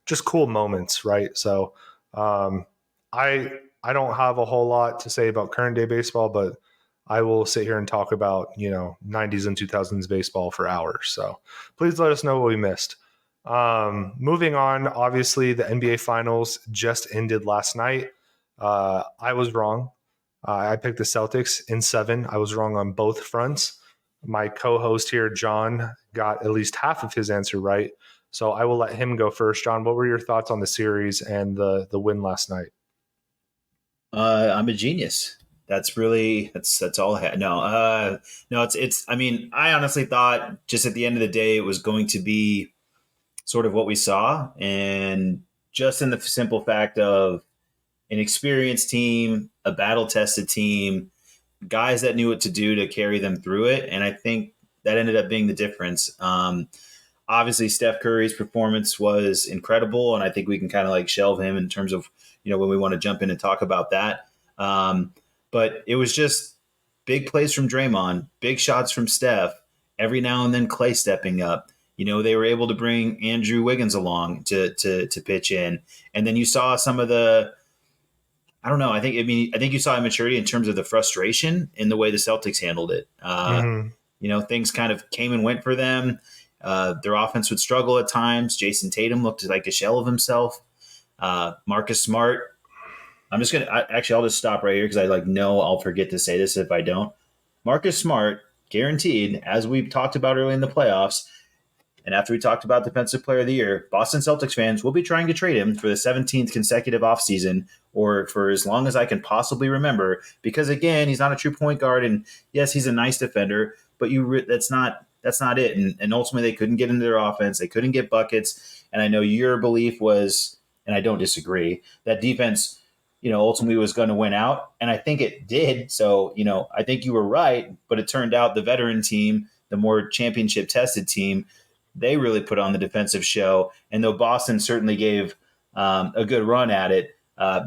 just cool moments, right? So I don't have a whole lot to say about current day baseball, but I will sit here and talk about, 90s and 2000s baseball for hours. So please let us know what we missed. Moving on, obviously the NBA Finals just ended last night. I was wrong. I picked the Celtics in 7. I was wrong on both fronts. My co-host here, John, got at least half of his answer right. So I will let him go first. John, what were your thoughts on the series and the win last night? I'm a genius. That's all I had. No, it's. I mean, I honestly thought just at the end of the day it was going to be sort of what we saw, and just in the simple fact of an experienced team, a battle-tested team, guys that knew what to do to carry them through it. And I think that ended up being the difference. Obviously, Steph Curry's performance was incredible, and I think we can kind of like shelve him in terms of, when we want to jump in and talk about that. But it was just big plays from Draymond, big shots from Steph, every now and then Clay stepping up. They were able to bring Andrew Wiggins along to pitch in. And then you saw some of the, I don't know. I think you saw immaturity in terms of the frustration in the way the Celtics handled it. Things kind of came and went for them. Their offense would struggle at times. Jason Tatum looked like a shell of himself. Marcus Smart. I'll just stop right here because I know I'll forget to say this if I don't. Marcus Smart, guaranteed, as we talked about early in the playoffs, and after we talked about Defensive Player of the Year, Boston Celtics fans will be trying to trade him for the 17th consecutive offseason or for as long as I can possibly remember. Because, again, he's not a true point guard. And, yes, he's a nice defender, but that's not it. And ultimately, they couldn't get into their offense. They couldn't get buckets. And I know your belief was, and I don't disagree, that defense, ultimately was going to win out. And I think it did. So, I think you were right. But it turned out the veteran team, the more championship-tested team, they really put on the defensive show. And though Boston certainly gave a good run at it,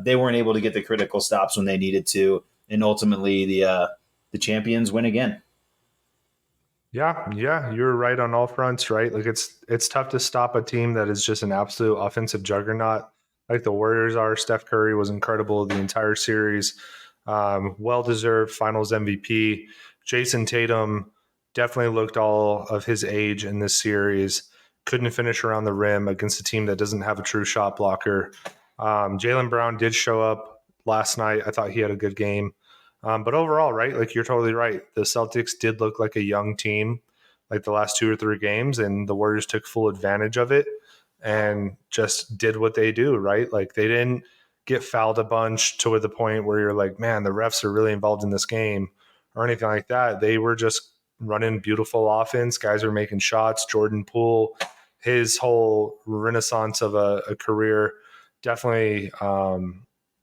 they weren't able to get the critical stops when they needed to. And ultimately, the champions win again. Yeah, you're right on all fronts, right? Like it's tough to stop a team that is just an absolute offensive juggernaut like the Warriors are. Steph Curry was incredible the entire series. Well-deserved finals MVP. Jason Tatum definitely looked all of his age in this series. couldn't finish around the rim against a team that doesn't have a true shot blocker. Jaylen Brown did show up last night. I thought he had a good game. But overall, right, like you're totally right. The Celtics did look like a young team like the last 2 or 3 games, and the Warriors took full advantage of it and just did what they do, right? Like they didn't get fouled a bunch to the point where you're like, man, the refs are really involved in this game or anything like that. They were just running beautiful offense. Guys were making shots. Jordan Poole, his whole renaissance of a career, definitely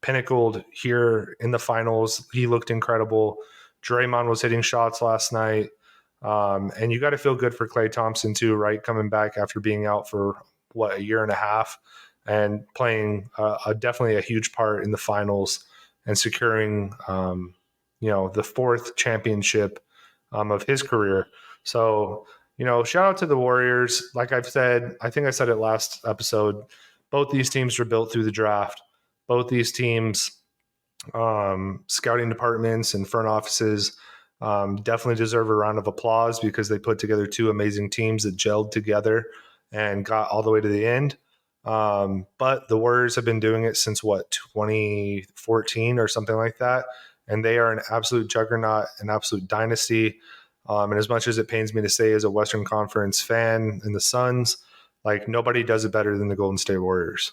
pinnacled here in the finals. He looked incredible. Draymond was hitting shots last night. And you got to feel good for Klay Thompson too, right? Coming back after being out for a year and a half and playing definitely a huge part in the finals and securing, the 4th championship of his career. So, shout out to the Warriors. Like I've said, I think I said it last episode, both these teams were built through the draft. Both these teams, scouting departments and front offices, definitely deserve a round of applause because they put together 2 amazing teams that gelled together and got all the way to the end. But the Warriors have been doing it since 2014 or something like that. And they are an absolute juggernaut, an absolute dynasty. And as much as it pains me to say as a Western Conference fan in the Suns, like nobody does it better than the Golden State Warriors.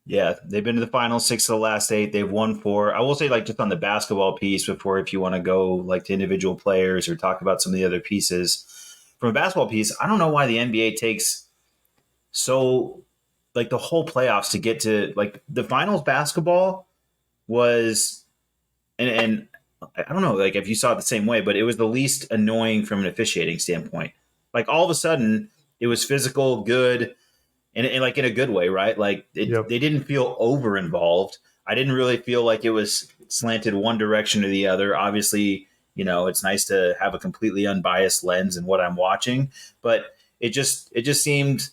Yeah, they've been to the finals 6 of the last 8. They've won 4. I will say, like, just on the basketball piece before, if you want to go like to individual players or talk about some of the other pieces. From a basketball piece, I don't know why the NBA takes so, like, the whole playoffs to get to, like, the finals basketball was, and I don't know, like, if you saw it the same way, but it was the least annoying from an officiating standpoint. Like, all of a sudden, it was physical, good, and like in a good way, right? Like they didn't feel over involved. I didn't really feel like it was slanted one direction or the other. Obviously, it's nice to have a completely unbiased lens in what I'm watching, but it just seemed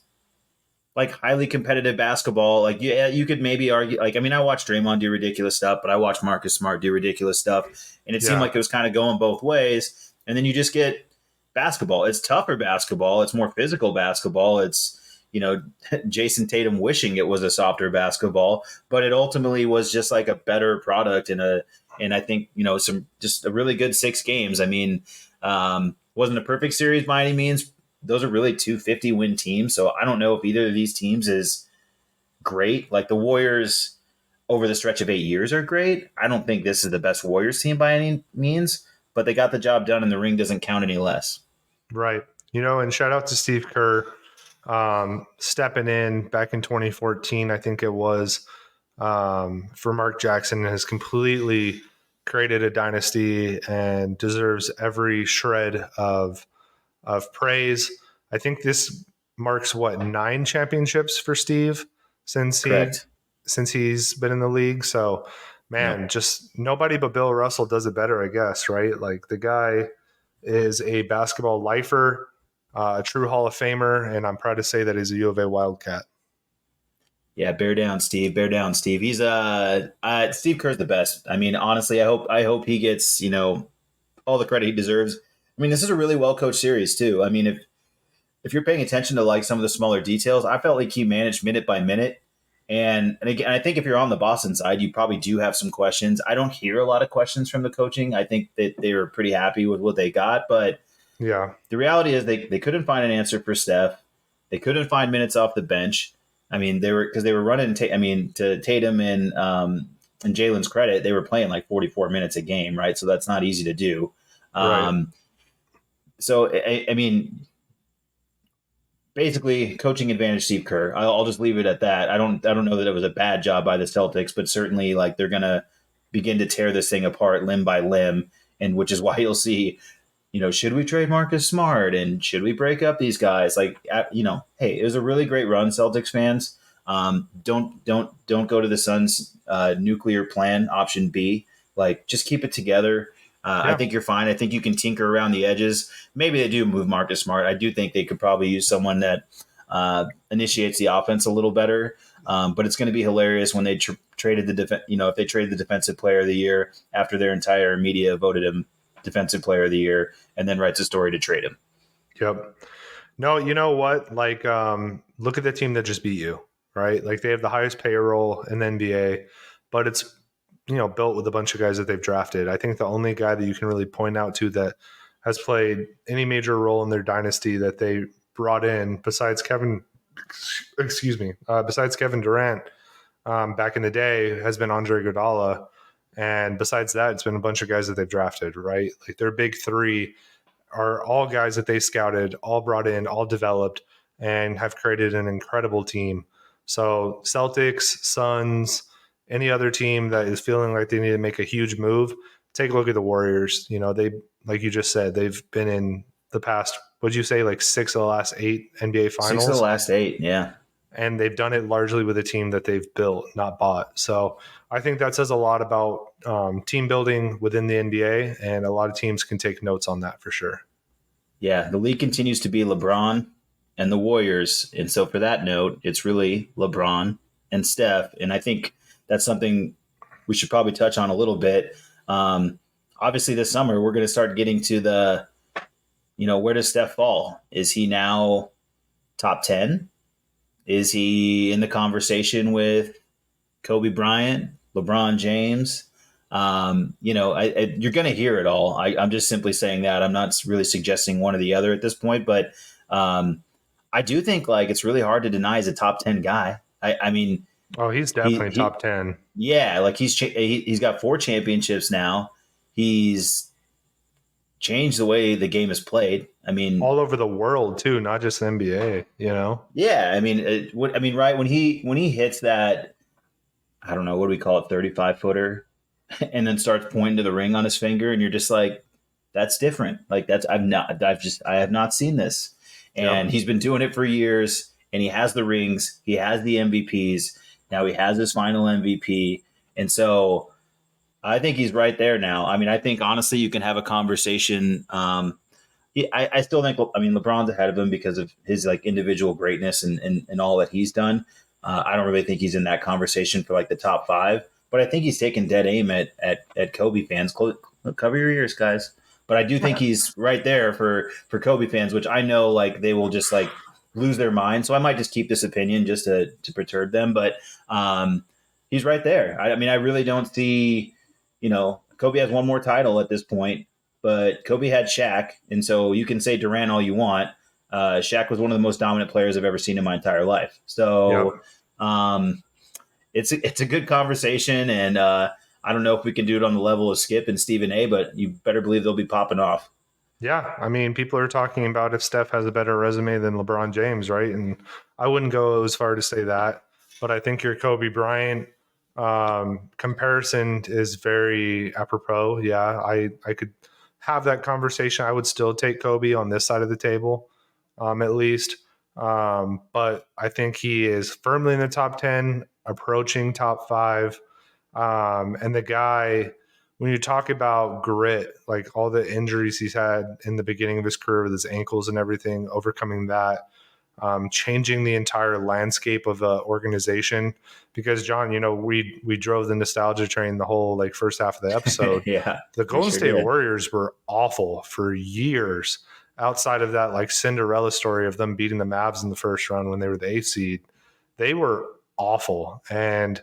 like highly competitive basketball. Like, yeah, you could maybe argue, like, I mean, I watched Draymond do ridiculous stuff, but I watched Marcus Smart do ridiculous stuff. And it seemed like it was kind of going both ways. And then you just get basketball. It's tougher basketball. It's more physical basketball. It's, Jason Tatum wishing it was a softer basketball, but it ultimately was just like a better product and I think, just a really good 6 games. I mean, wasn't a perfect series by any means. Those are really 250 win teams. So I don't know if either of these teams is great. Like the Warriors over the stretch of 8 years are great. I don't think this is the best Warriors team by any means, but they got the job done and the ring doesn't count any less. Right. And shout out to Steve Kerr. Stepping in back in 2014, I think it was, for Mark Jackson, has completely created a dynasty and deserves every shred of praise. I think this marks 9 championships for Steve since he's been in the league. So, man, just nobody but Bill Russell does it better, I guess, right? Like the guy is a basketball lifer. A true Hall of Famer, and I'm proud to say that he's a U of A Wildcat. Yeah, bear down, Steve. Bear down, Steve. He's Steve Kerr's the best. I mean, honestly, I hope he gets all the credit he deserves. I mean, this is a really well coached series too. I mean, if you're paying attention to like some of the smaller details, I felt like he managed minute by minute. And again, I think if you're on the Boston side, you probably do have some questions. I don't hear a lot of questions from the coaching. I think that they were pretty happy with what they got, but. Yeah. The reality is they couldn't find an answer for Steph. They couldn't find minutes off the bench. I mean, they were running. To Tatum and Jalen's credit, they were playing like 44 minutes a game, right? So that's not easy to do. Right. So I mean, basically, coaching advantage Steve Kerr. I'll just leave it at that. I don't know that it was a bad job by the Celtics, but certainly like they're gonna begin to tear this thing apart limb by limb, and which is why you'll see. Should we trade Marcus Smart and should we break up these guys? Like, hey, it was a really great run, Celtics fans. Don't go to the Suns' nuclear plan, option B. Like, just keep it together. I think you're fine. I think you can tinker around the edges. Maybe they do move Marcus Smart. I do think they could probably use someone that initiates the offense a little better. But it's going to be hilarious when they traded if they traded the defensive player of the year after their entire media voted him defensive player of the year and then writes a story to trade him. Yep. No, you know what? Like, look at the team that just beat you, right? Like they have the highest payroll in the NBA, but it's built with a bunch of guys that they've drafted. I think the only guy that you can really point out to that has played any major role in their dynasty that they brought in, besides besides Kevin Durant, back in the day, has been Andre Iguodala, and besides that, it's been a bunch of guys that they've drafted, right? Like their big three are all guys that they scouted, all brought in, all developed, and have created an incredible team. So Celtics, Suns, any other team that is feeling like they need to make a huge move, take a look at the Warriors. They, like you just said, they've been in the past, would you say, like 6 of the last 8 NBA 6 of the finals? last 8, yeah. And they've done it largely with a team that they've built, not bought. So I think that says a lot about team building within the NBA, and a lot of teams can take notes on that for sure. Yeah, the league continues to be LeBron and the Warriors. And so for that note, it's really LeBron and Steph. And I think that's something we should probably touch on a little bit. Obviously, this summer, we're going to start getting to where does Steph fall? Is he now top 10? Is he in the conversation with Kobe Bryant, LeBron James? You're going to hear it all. I'm just simply saying that. I'm not really suggesting one or the other at this point, but I do think like it's really hard to deny he's a top 10 guy. I mean, Oh, he's definitely top 10. yeah, like he's got 4 championships now. He's changed the way the game is played. I mean, All over the world too, not just the NBA. yeah, I mean, right when he hits that, I don't know, what do we call it, 35-footer, and then starts pointing to the ring on his finger, and you're just like, that's different. Like I have not seen this, and Yep. he's been doing it for years, and he has the rings, he has the MVPs, now he has his final MVP, and so I think he's right there now. I mean, I think honestly, you can have a conversation. I still think, I mean, LeBron's ahead of him because of his like individual greatness and all that he's done. I don't really think he's in that conversation for like the top 5, but I think he's taking dead aim at Kobe fans. Cover your ears, guys. But I do think he's right there for Kobe fans, which I know like they will just like lose their mind. So I might just keep this opinion just to perturb them. But he's right there. I mean, I really don't see, Kobe has one more title at this point, but Kobe had Shaq, and so you can say Durant all you want. Shaq was one of the most dominant players I've ever seen in my entire life. Yep. So it's a good conversation, and I don't know if we can do it on the level of Skip and Stephen A, but you better believe they'll be popping off. Yeah. I mean, people are talking about if Steph has a better resume than LeBron James, right? And I wouldn't go as far to say that, but I think your Kobe Bryant comparison is very apropos. Yeah. I could have that conversation. I would still take Kobe on this side of the table, at least. But I think he is firmly in the top 10, approaching top 5. And the guy, when you talk about grit, like all the injuries he's had in the beginning of his career with his ankles and everything, overcoming that, changing the entire landscape of the organization. Because John, we drove the nostalgia train the whole like first half of the episode. Yeah, The we Golden sure State did. Warriors were awful for years. Outside of that like Cinderella story of them beating the Mavs in the first round when they were the 8th seed, they were awful. And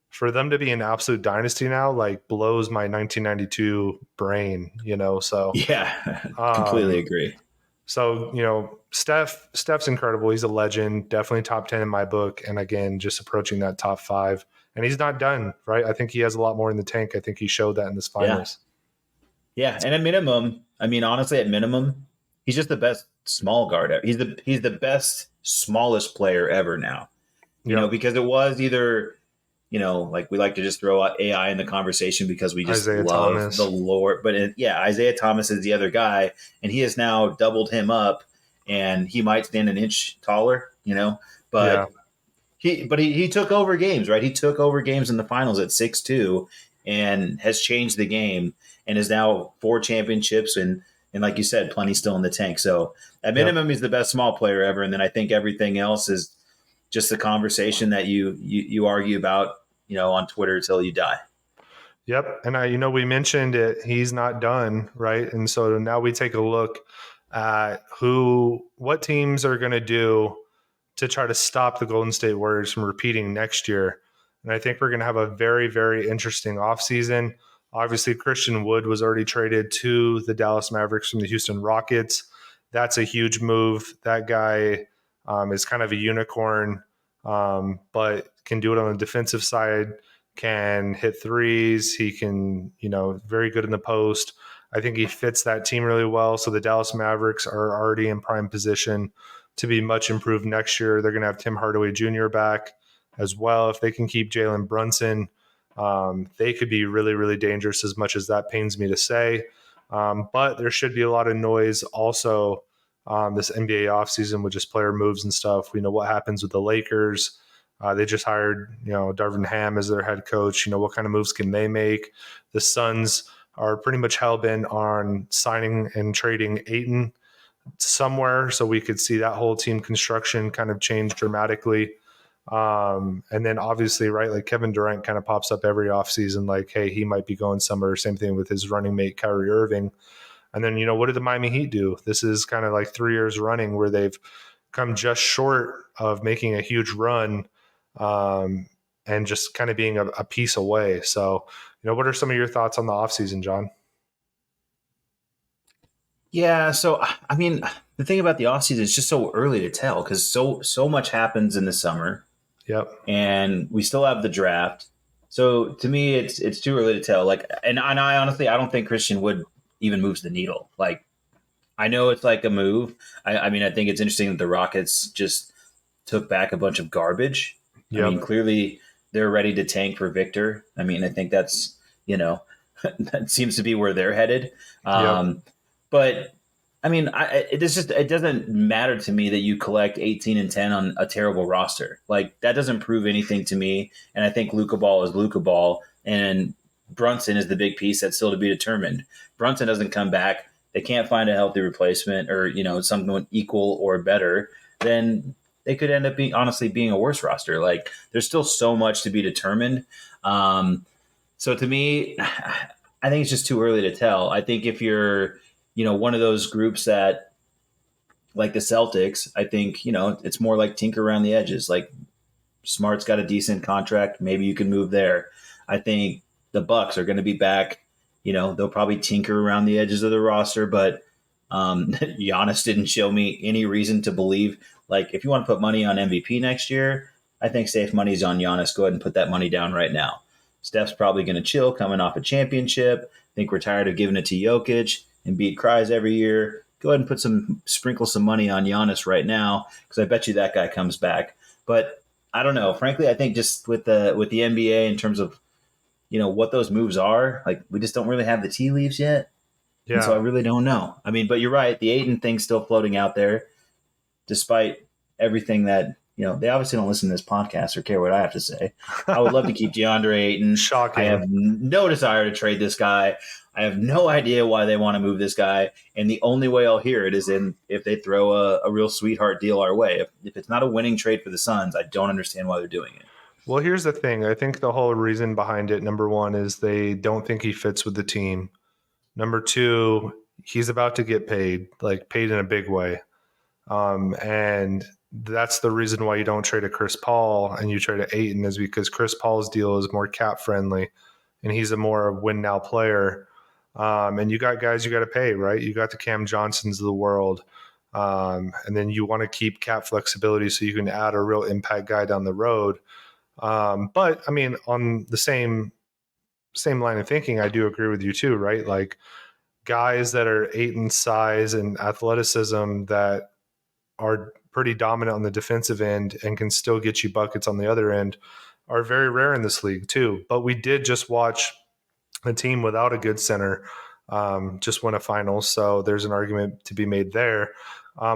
for them to be an absolute dynasty now, like blows my 1992 brain, So, Yeah, completely um, agree. Steph's incredible. He's a legend, definitely top 10 in my book. And again, just approaching that top 5. And he's not done, right? I think he has a lot more in the tank. I think he showed that in this Yeah, finals. yeah, and at minimum, I mean, honestly, at minimum, he's just the best small guard ever. He's the best smallest player ever now. Yep. Because it was either like we like to just throw out AI in the conversation because we just Isaiah love the Thomas. lore. But Isaiah Thomas is the other guy, and he has now doubled him up, and he might stand an inch taller, Yeah. but he took over games, right? He took over games in the finals at 6'2", and has changed the game, and is now 4 championships, and like you said, plenty still in the tank. So at Yep. minimum, he's the best small player ever, and then I think everything else is just the conversation that you argue about, on Twitter till you die. Yep. And we mentioned it. He's not done, right? And so now we take a look at what teams are going to do to try to stop the Golden State Warriors from repeating next year. And I think we're going to have a very, very interesting offseason. Obviously, Christian Wood was already traded to the Dallas Mavericks from the Houston Rockets. That's a huge move. That guy is kind of a unicorn, but can do it on the defensive side, can hit threes. He can, very good in the post. I think he fits that team really well. So the Dallas Mavericks are already in prime position to be much improved next year. They're going to have Tim Hardaway Jr. back as well. If they can keep Jalen Brunson, they could be really, really dangerous, as much as that pains me to say. But there should be a lot of noise also this NBA offseason with just player moves and stuff. We know what happens with the Lakers. They just hired, Darvin Ham as their head coach. What kind of moves can they make? The Suns are pretty much hell-bent on signing and trading Ayton somewhere, so we could see that whole team construction kind of change dramatically. And then obviously, right, like Kevin Durant kind of pops up every offseason, like, hey, he might be going somewhere. Same thing with his running mate, Kyrie Irving. And then, what did the Miami Heat do? This is kind of like 3 years running where they've come just short of making a huge run, and just kind of being a piece away. So, what are some of your thoughts on the offseason, John? Yeah, so I mean, the thing about the offseason is just so early to tell because so much happens in the summer, Yep. and we still have the draft. So to me, it's too early to tell. Like, and I honestly, I don't think Christian Wood even moves the needle. Like, I know it's like a move. I mean, I think it's interesting that the Rockets just took back a bunch of garbage. I mean, Yep. clearly they're ready to tank for Victor. I mean, I think that's that seems to be where they're headed. Yep. But I mean, it doesn't matter to me that you collect 18 and 10 on a terrible roster. Like, that doesn't prove anything to me. And I think Luka Ball is Luka Ball, and Brunson is the big piece that's still to be determined. Brunson doesn't come back. They can't find a healthy replacement, or someone equal or better. Then they could end up being a worse roster. Like, there's still so much to be determined. So to me, I think it's just too early to tell. I think if you're one of those groups that, like the Celtics, I think, it's more like tinker around the edges. Like, Smart's got a decent contract. Maybe you can move there. I think the Bucks are going to be back. They'll probably tinker around the edges of the roster, but Giannis didn't show me any reason to believe. Like, if you want to put money on MVP next year, I think safe money's on Giannis. Go ahead and put that money down right now. Steph's probably going to chill coming off a championship. I think we're tired of giving it to Jokic and beat cries every year. Go ahead and sprinkle some money on Giannis right now, because I bet you that guy comes back. But I don't know. Frankly, I think just with the NBA in terms of what those moves are, like, we just don't really have the tea leaves yet, and so I Yeah. really don't know. I mean, but you're right. The Ayton thing's still floating out there, despite everything that they obviously don't listen to this podcast or care what I have to say. I would love to keep DeAndre Ayton. I have Shocking. no desire to trade this guy. I have no idea why they want to move this guy, and the only way I'll hear it is if they throw a real sweetheart deal our way. If it's not a winning trade for the Suns, I don't understand why they're doing it. Well, here's the thing. I think the whole reason behind it, number one, is they don't think he fits with the team. Number two, he's about to get paid, like paid in a big way. And that's the reason why you don't trade a Chris Paul and you trade a Ayton, is because Chris Paul's deal is more cap friendly and he's a more win now player. And you got guys you got to pay, right? You got the Cam Johnsons of the world. And then you want to keep cap flexibility so you can add a real impact guy down the road. But I mean, on the same line of thinking, I do agree with you too, right? Like, guys that are Ayton size and athleticism that are pretty dominant on the defensive end and can still get you buckets on the other end are very rare in this league too. But we did just watch a team without a good center just win a final. So there's an argument to be made there.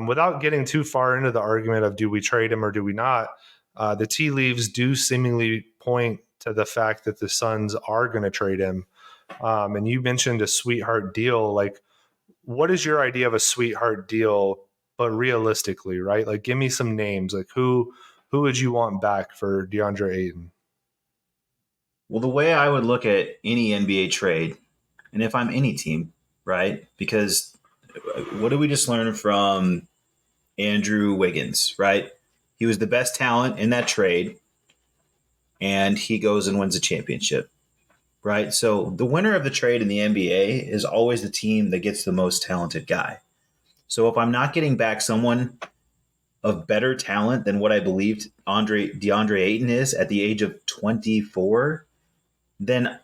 Without getting too far into the argument of do we trade him or do we not, the tea leaves do seemingly point to the fact that the Suns are going to trade him. And you mentioned a sweetheart deal. Like, what is your idea of a sweetheart deal, but realistically, right? Like, give me some names. Like, who would you want back for DeAndre Ayton? Well, the way I would look at any NBA trade, and if I'm any team, right? Because what did we just learn from Andrew Wiggins, right? He was the best talent in that trade, and he goes and wins a championship, right? So the winner of the trade in the NBA is always the team that gets the most talented guy. So if I'm not getting back someone of better talent than what I believed DeAndre Ayton is at the age of 24, then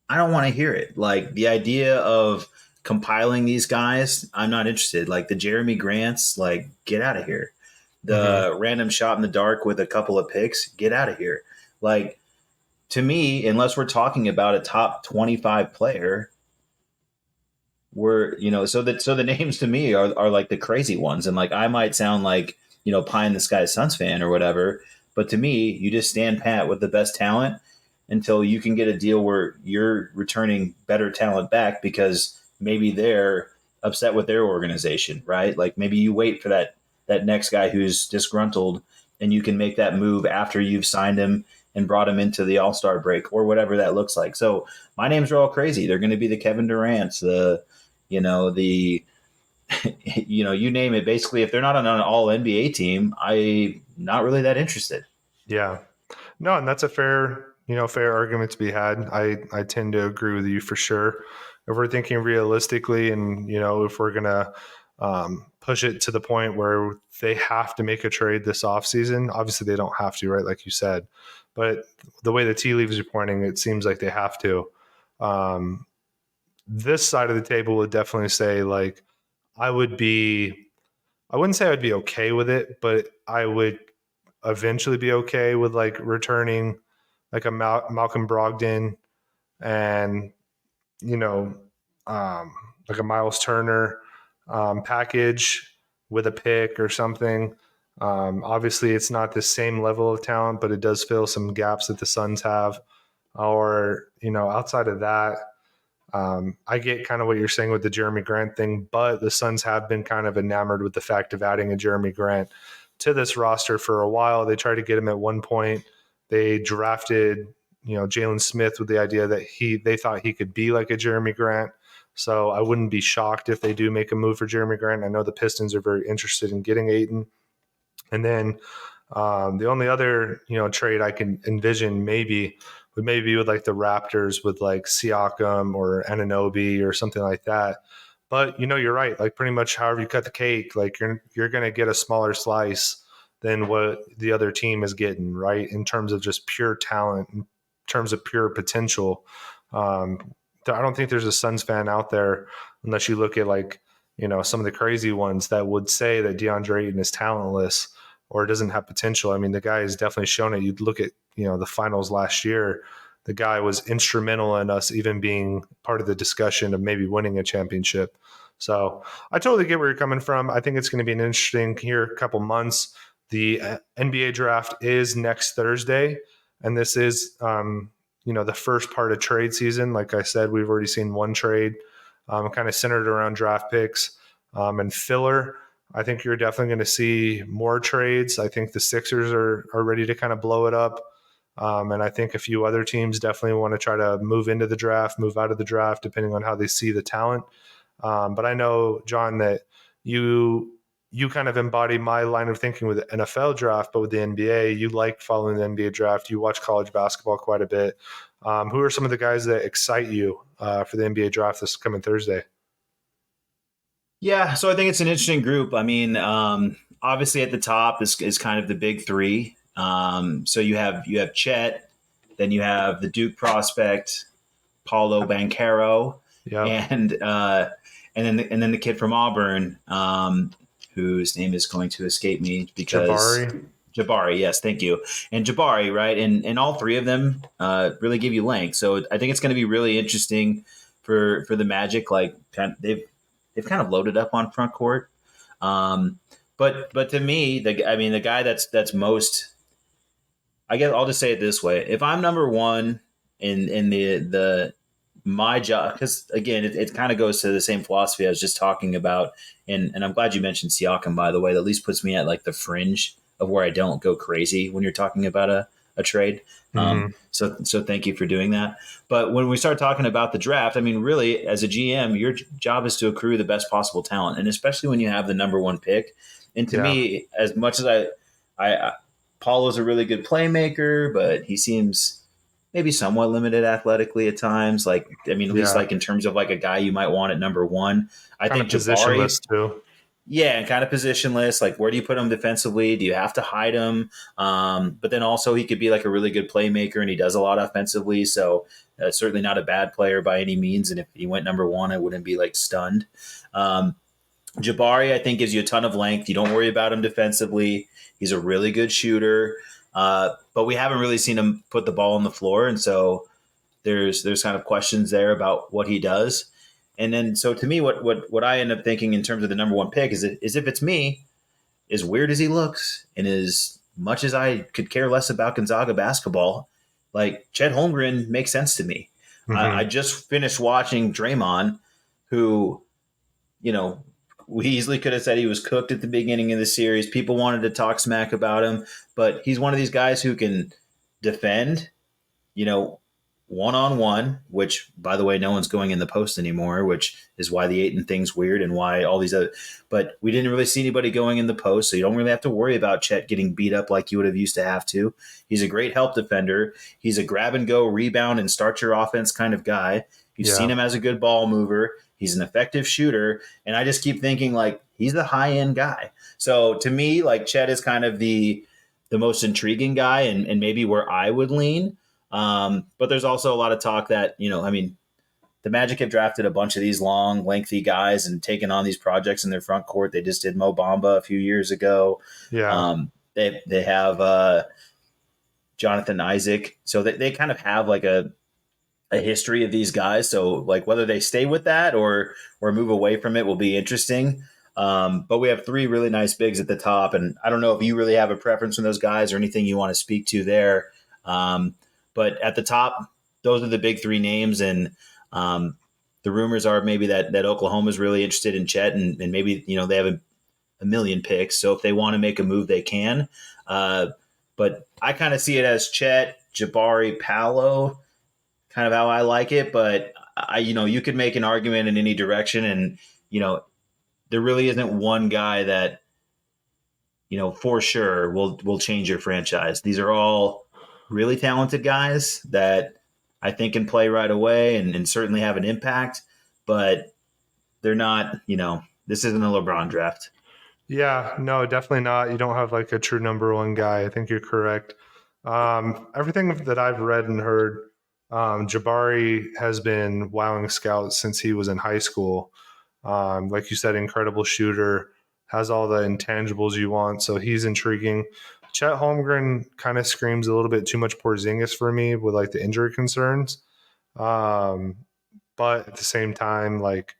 I don't want to hear it. Like the idea of compiling these guys, I'm not interested. Like the Jeremy Grants, like get out of here. The random shot in the dark with a couple of picks, get out of here. Like to me, unless we're talking about a top 25 player, so the names to me are like the crazy ones. And like I might sound like, pie in the sky Suns fan or whatever, but to me, you just stand pat with the best talent until you can get a deal where you're returning better talent back because maybe they're upset with their organization, right? Like maybe you wait for that next guy who's disgruntled and you can make that move after you've signed him and brought him into the All-Star break or whatever that looks like. So my names are all crazy. They're going to be the Kevin Durant's, the you name it. Basically, if they're not on an all NBA team, I'm not really that interested. Yeah. No, and that's a fair argument to be had. I tend to agree with you for sure. If we're thinking realistically and, if we're going to push it to the point where they have to make a trade this offseason, obviously they don't have to, right? Like you said, but the way the tea leaves are pointing, it seems like they have to. This side of the table would definitely say like, I wouldn't say I'd be okay with it, but I would eventually be okay with like returning like a Malcolm Brogdon and you know like a Miles Turner package with a pick or something. Obviously, it's not the same level of talent, but it does fill some gaps that the Suns have. Or outside of that, I get kind of what you're saying with the Jeremy Grant thing, but the Suns have been kind of enamored with the fact of adding a Jeremy Grant to this roster for a while. They tried to get him at one point. They drafted, Jalen Smith with the idea that they thought he could be like a Jeremy Grant. So I wouldn't be shocked if they do make a move for Jeremy Grant. I know the Pistons are very interested in getting Ayton. And then the only other, trade I can envision would maybe be with like the Raptors with like Siakam or Anunoby or something like that. But you're right. Like pretty much however you cut the cake, like you're going to get a smaller slice than what the other team is getting, right? In terms of just pure talent, in terms of pure potential. I don't think there's a Suns fan out there, unless you look at like, some of the crazy ones that would say that DeAndre Ayton is talentless or doesn't have potential. I mean, the guy has definitely shown it. You'd look at, the finals last year, the guy was instrumental in us even being part of the discussion of maybe winning a championship. So I totally get where you're coming from. I think it's going to be an interesting here couple months. The NBA draft is next Thursday, and this is, the first part of trade season. Like I said, we've already seen one trade kind of centered around draft picks and filler. I think you're definitely going to see more trades. I think the Sixers are ready to kind of blow it up. And I think a few other teams definitely want to try to move into the draft, move out of the draft, depending on how they see the talent. But I know, John, that you kind of embody my line of thinking with the NFL draft, but with the NBA, you like following the NBA draft. You watch college basketball quite a bit. Who are some of the guys that excite you for the NBA draft this coming Thursday? Yeah, so I think it's an interesting group. I mean, obviously at the top is kind of the big three. So you have Chet, then you have the Duke prospect, Paulo Banchero, Yeah. and then the kid from Auburn, whose name is going to escape me because Jabari. Jabari, yes, thank you. And Jabari, right? And all three of them really give you length. So I think it's going to be really interesting for the Magic. Like they've kind of loaded up on front court. But to me, the guy that's most, I guess I'll just say it this way: if I'm number one in the my job, because again, it kind of goes to the same philosophy I was just talking about, and I'm glad you mentioned Siakam, by the way. That at least puts me at like the fringe of where I don't go crazy when you're talking about a trade. Mm-hmm. So thank you for doing that. But when we start talking about the draft, I mean, really, as a GM, your job is to accrue the best possible talent, and especially when you have the number one pick. And to Yeah. me, as much as I Paulo's a really good playmaker, but he seems maybe somewhat limited athletically at times. Like, I mean, at least Yeah. like in terms of like a guy you might want at number one. I Kind of think Jabari, positionless too. yeah, and kind of positionless. Like, where do you put him defensively? Do you have to hide him? But then also, he could be like a really good playmaker, and he does a lot offensively. So, certainly not a bad player by any means. And if he went number one, I wouldn't be like stunned. Um, Jabari, I think, gives you a ton of length. You don't worry about him defensively. He's a really good shooter, but we haven't really seen him put the ball on the floor, and so there's kind of questions there about what he does. And then, so to me, what I end up thinking in terms of the number one pick is if it's me, as weird as he looks, and as much as I could care less about Gonzaga basketball, like Chet Holmgren makes sense to me. I Mm-hmm. just finished watching Draymond, who, you know, we easily could have said he was cooked at the beginning of the series. People wanted to talk smack about him, but he's one of these guys who can defend, you know, one on one, which, by the way, no one's going in the post anymore, which is why the Ayton thing's weird and why all these other. But we didn't really see anybody going in the post, so you don't really have to worry about Chet getting beat up like you would have used to have to. He's a great help defender. He's a grab and go, rebound, and start your offense kind of guy. You've seen Yeah. him as a good ball mover. He's an effective shooter, and I just keep thinking like he's the high end guy. So to me, like Chet is kind of the most intriguing guy, and maybe where I would lean. But there's also a lot of talk that, I mean, the Magic have drafted a bunch of these long, lengthy guys and taken on these projects in their front court. They just did Mo Bamba a few years ago. Yeah. They have Jonathan Isaac, so they kind of have like a history of these guys. So like whether they stay with that or move away from it will be interesting. But we have three really nice bigs at the top, and I don't know if you really have a preference from those guys or anything you want to speak to there. But at the top, those are the big three names, and the rumors are maybe that Oklahoma is really interested in Chet, and maybe they have a million picks. So if they want to make a move, they can. But I kind of see it as Chet, Jabari, Paolo, kind of how I like it. But you could make an argument in any direction, and there really isn't one guy that for sure will change your franchise. These are all really talented guys that I think can play right away and certainly have an impact, but they're not, this isn't a LeBron draft. Yeah, no, definitely not. You don't have like a true number one guy. I think you're correct. Everything that I've read and heard, Jabari has been wowing scouts since he was in high school. Like you said, incredible shooter, has all the intangibles you want, so he's intriguing. Chet Holmgren kind of screams a little bit too much Porzingis for me with like the injury concerns. Um, but at the same time, like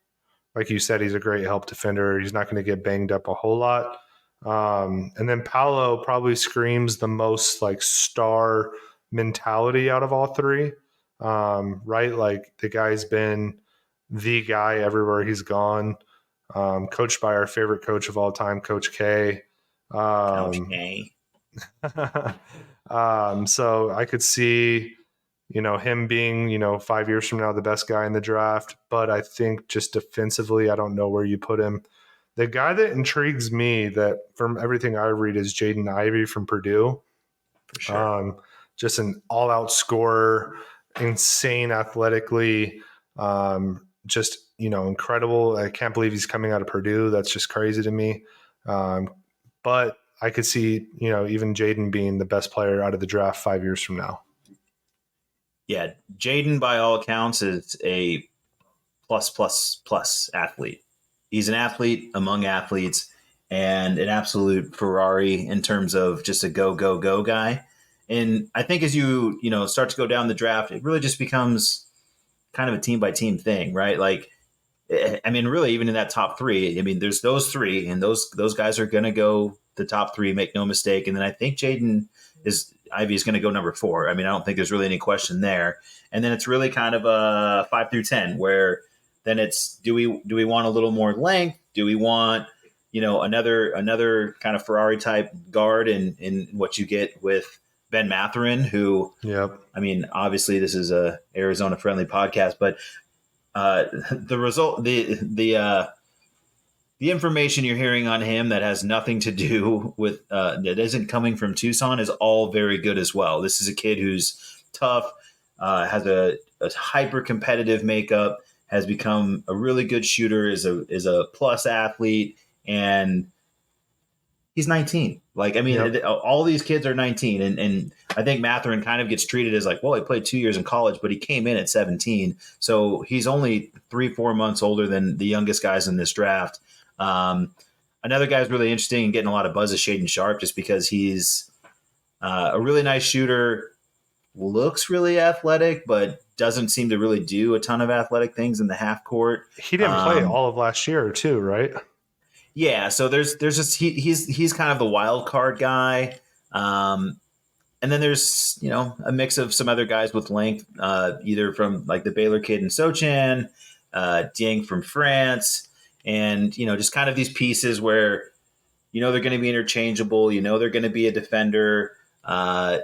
you said, he's a great help defender. He's not going to get banged up a whole lot. And then Paolo probably screams the most like star mentality out of all three. Right? Like the guy's been the guy everywhere he's gone. Coached by our favorite coach of all time, Coach K. Um, Okay. so I could see, him being, 5 years from now, the best guy in the draft. But I think just defensively, I don't know where you put him. The guy that intrigues me that from everything I read is Jaden Ivey from Purdue. For sure. Just an all out scorer, insane athletically, just, incredible. I can't believe he's coming out of Purdue. That's just crazy to me. But I could see, even Jaden being the best player out of the draft 5 years from now. Yeah. Jaden, by all accounts, is a plus athlete. He's an athlete among athletes and an absolute Ferrari in terms of just a go guy. And I think as you start to go down the draft, it really just becomes kind of a team by team thing, right? Like, I mean, really, even in that top three, I mean, there's those three, and those guys are going to go the top three, make no mistake. And then I think Ivy is going to go number 4. I mean, I don't think there's really any question there. And then it's really kind of a 5 through 10, where then it's do we want a little more length? Do we want another kind of Ferrari type guard in what you get with Ben Matherin, who, Yep. I mean, obviously this is a Arizona friendly podcast, but the result, the information you're hearing on him that has nothing to do with that isn't coming from Tucson is all very good as well. This is a kid who's tough, has a hyper competitive makeup, has become a really good shooter, is a plus athlete, and he's 19. Like, I mean, Yep. all these kids are 19, and I think Matherin kind of gets treated as like, well, he played 2 years in college, but he came in at 17, so he's only 3-4 months older than the youngest guys in this draft. Um, Another guy's really interesting and getting a lot of buzz is Shaden Sharp, just because he's a really nice shooter, looks really athletic, but doesn't seem to really do a ton of athletic things in the half court. He didn't play all of last year, too, right? Yeah, so there's just he's kind of the wild card guy, and then there's a mix of some other guys with length, either from like the Baylor kid in Sochan, Dieng from France, and just kind of these pieces where they're going to be interchangeable, they're going to be a defender, and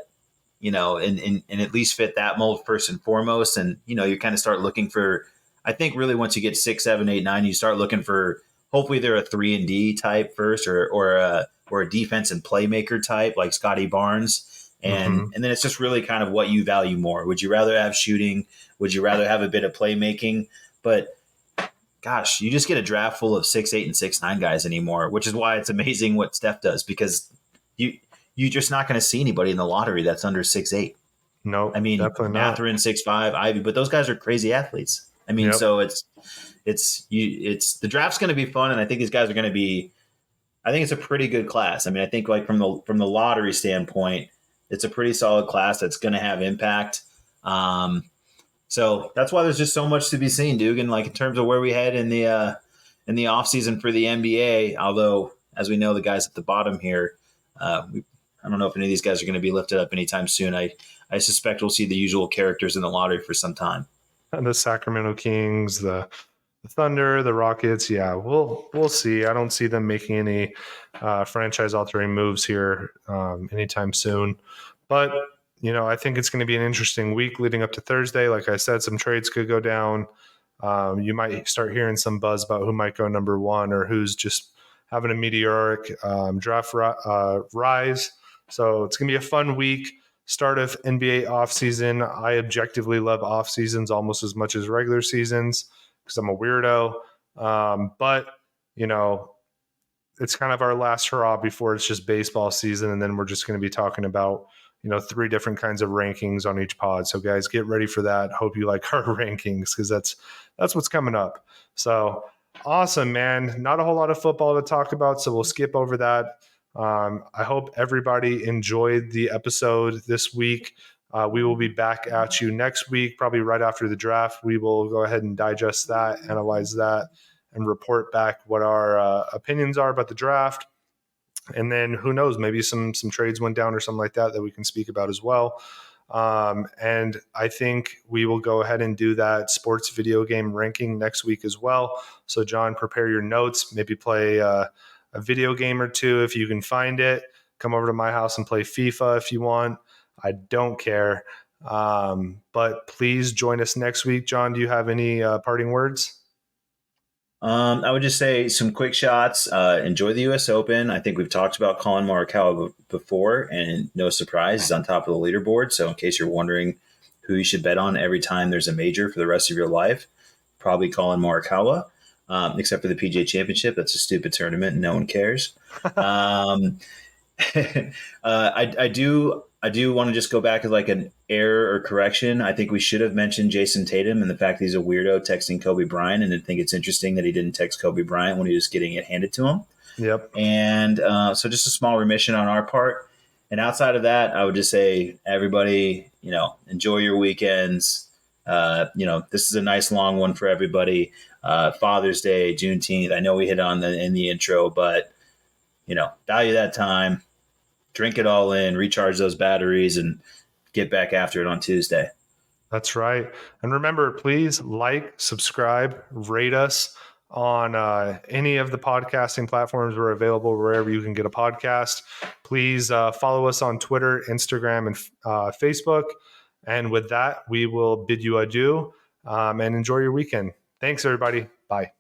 at least fit that mold first and foremost, and you kind of start looking for. I think really once you get 6, 7, 8, 9, you start looking for. Hopefully they're a 3-and-D type first, or a defense and playmaker type like Scotty Barnes, and Mm-hmm. and then it's just really kind of what you value more. Would you rather have shooting? Would you rather have a bit of playmaking? But gosh, you just get a draft full of 6'8" and 6'9" guys anymore, which is why it's amazing what Steph does, because you're just not going to see anybody in the lottery that's under 6'8". I Nope, mean, definitely not. Matherin 6'5", Ivy, but those guys are crazy athletes. I mean, Yep. so it's the draft's going to be fun, and I think these guys are going to be. I think it's a pretty good class. I mean, I think like from the lottery standpoint, it's a pretty solid class that's going to have impact. So that's why there's just so much to be seen, Dugan. Like in terms of where we head in the off season for the NBA. Although, as we know, the guys at the bottom here, I don't know if any of these guys are going to be lifted up anytime soon. I suspect we'll see the usual characters in the lottery for some time. And the Sacramento Kings, the Thunder, the Rockets. Yeah, we'll see. I don't see them making any franchise altering moves here anytime soon. But I think it's going to be an interesting week leading up to Thursday. Like I said, some trades could go down. You might start hearing some buzz about who might go number one or who's just having a meteoric draft rise. So it's going to be a fun week. Start of NBA offseason. I objectively love off seasons almost as much as regular seasons because I'm a weirdo. But, it's kind of our last hurrah before it's just baseball season. And then we're just going to be talking about, 3 different kinds of rankings on each pod. So guys, get ready for that. Hope you like our rankings because that's what's coming up. So awesome, man. Not a whole lot of football to talk about. So we'll skip over that. I hope everybody enjoyed the episode this week. We will be back at you next week, probably right after the draft. We will go ahead and digest that, analyze that, and report back what our opinions are about the draft. And then who knows, maybe some trades went down or something like that we can speak about as well. And I think we will go ahead and do that sports video game ranking next week as well. So John, prepare your notes, maybe play a video game or two if you can find it. Come over to my house and play FIFA if you want. I don't care. But please join us next week. John, do you have any parting words? I would just say some quick shots. Enjoy the U.S. Open. I think we've talked about Colin Morikawa before, and no surprise, he's on top of the leaderboard. So in case you're wondering who you should bet on every time there's a major for the rest of your life, probably Colin Morikawa, except for the PGA Championship. That's a stupid tournament and no one cares. I do want to just go back as like an error or correction. I think we should have mentioned Jason Tatum and the fact that he's a weirdo texting Kobe Bryant, and I think it's interesting that he didn't text Kobe Bryant when he was getting it handed to him. Yep. And so just a small remission on our part. And outside of that, I would just say everybody, enjoy your weekends. This is a nice long one for everybody. Father's Day, Juneteenth. I know we hit on in the intro, but value that time. Drink it all in, recharge those batteries, and get back after it on Tuesday. That's right. And remember, please like, subscribe, rate us on any of the podcasting platforms. We're available wherever you can get a podcast. Please follow us on Twitter, Instagram, and Facebook. And with that, we will bid you adieu and enjoy your weekend. Thanks, everybody. Bye.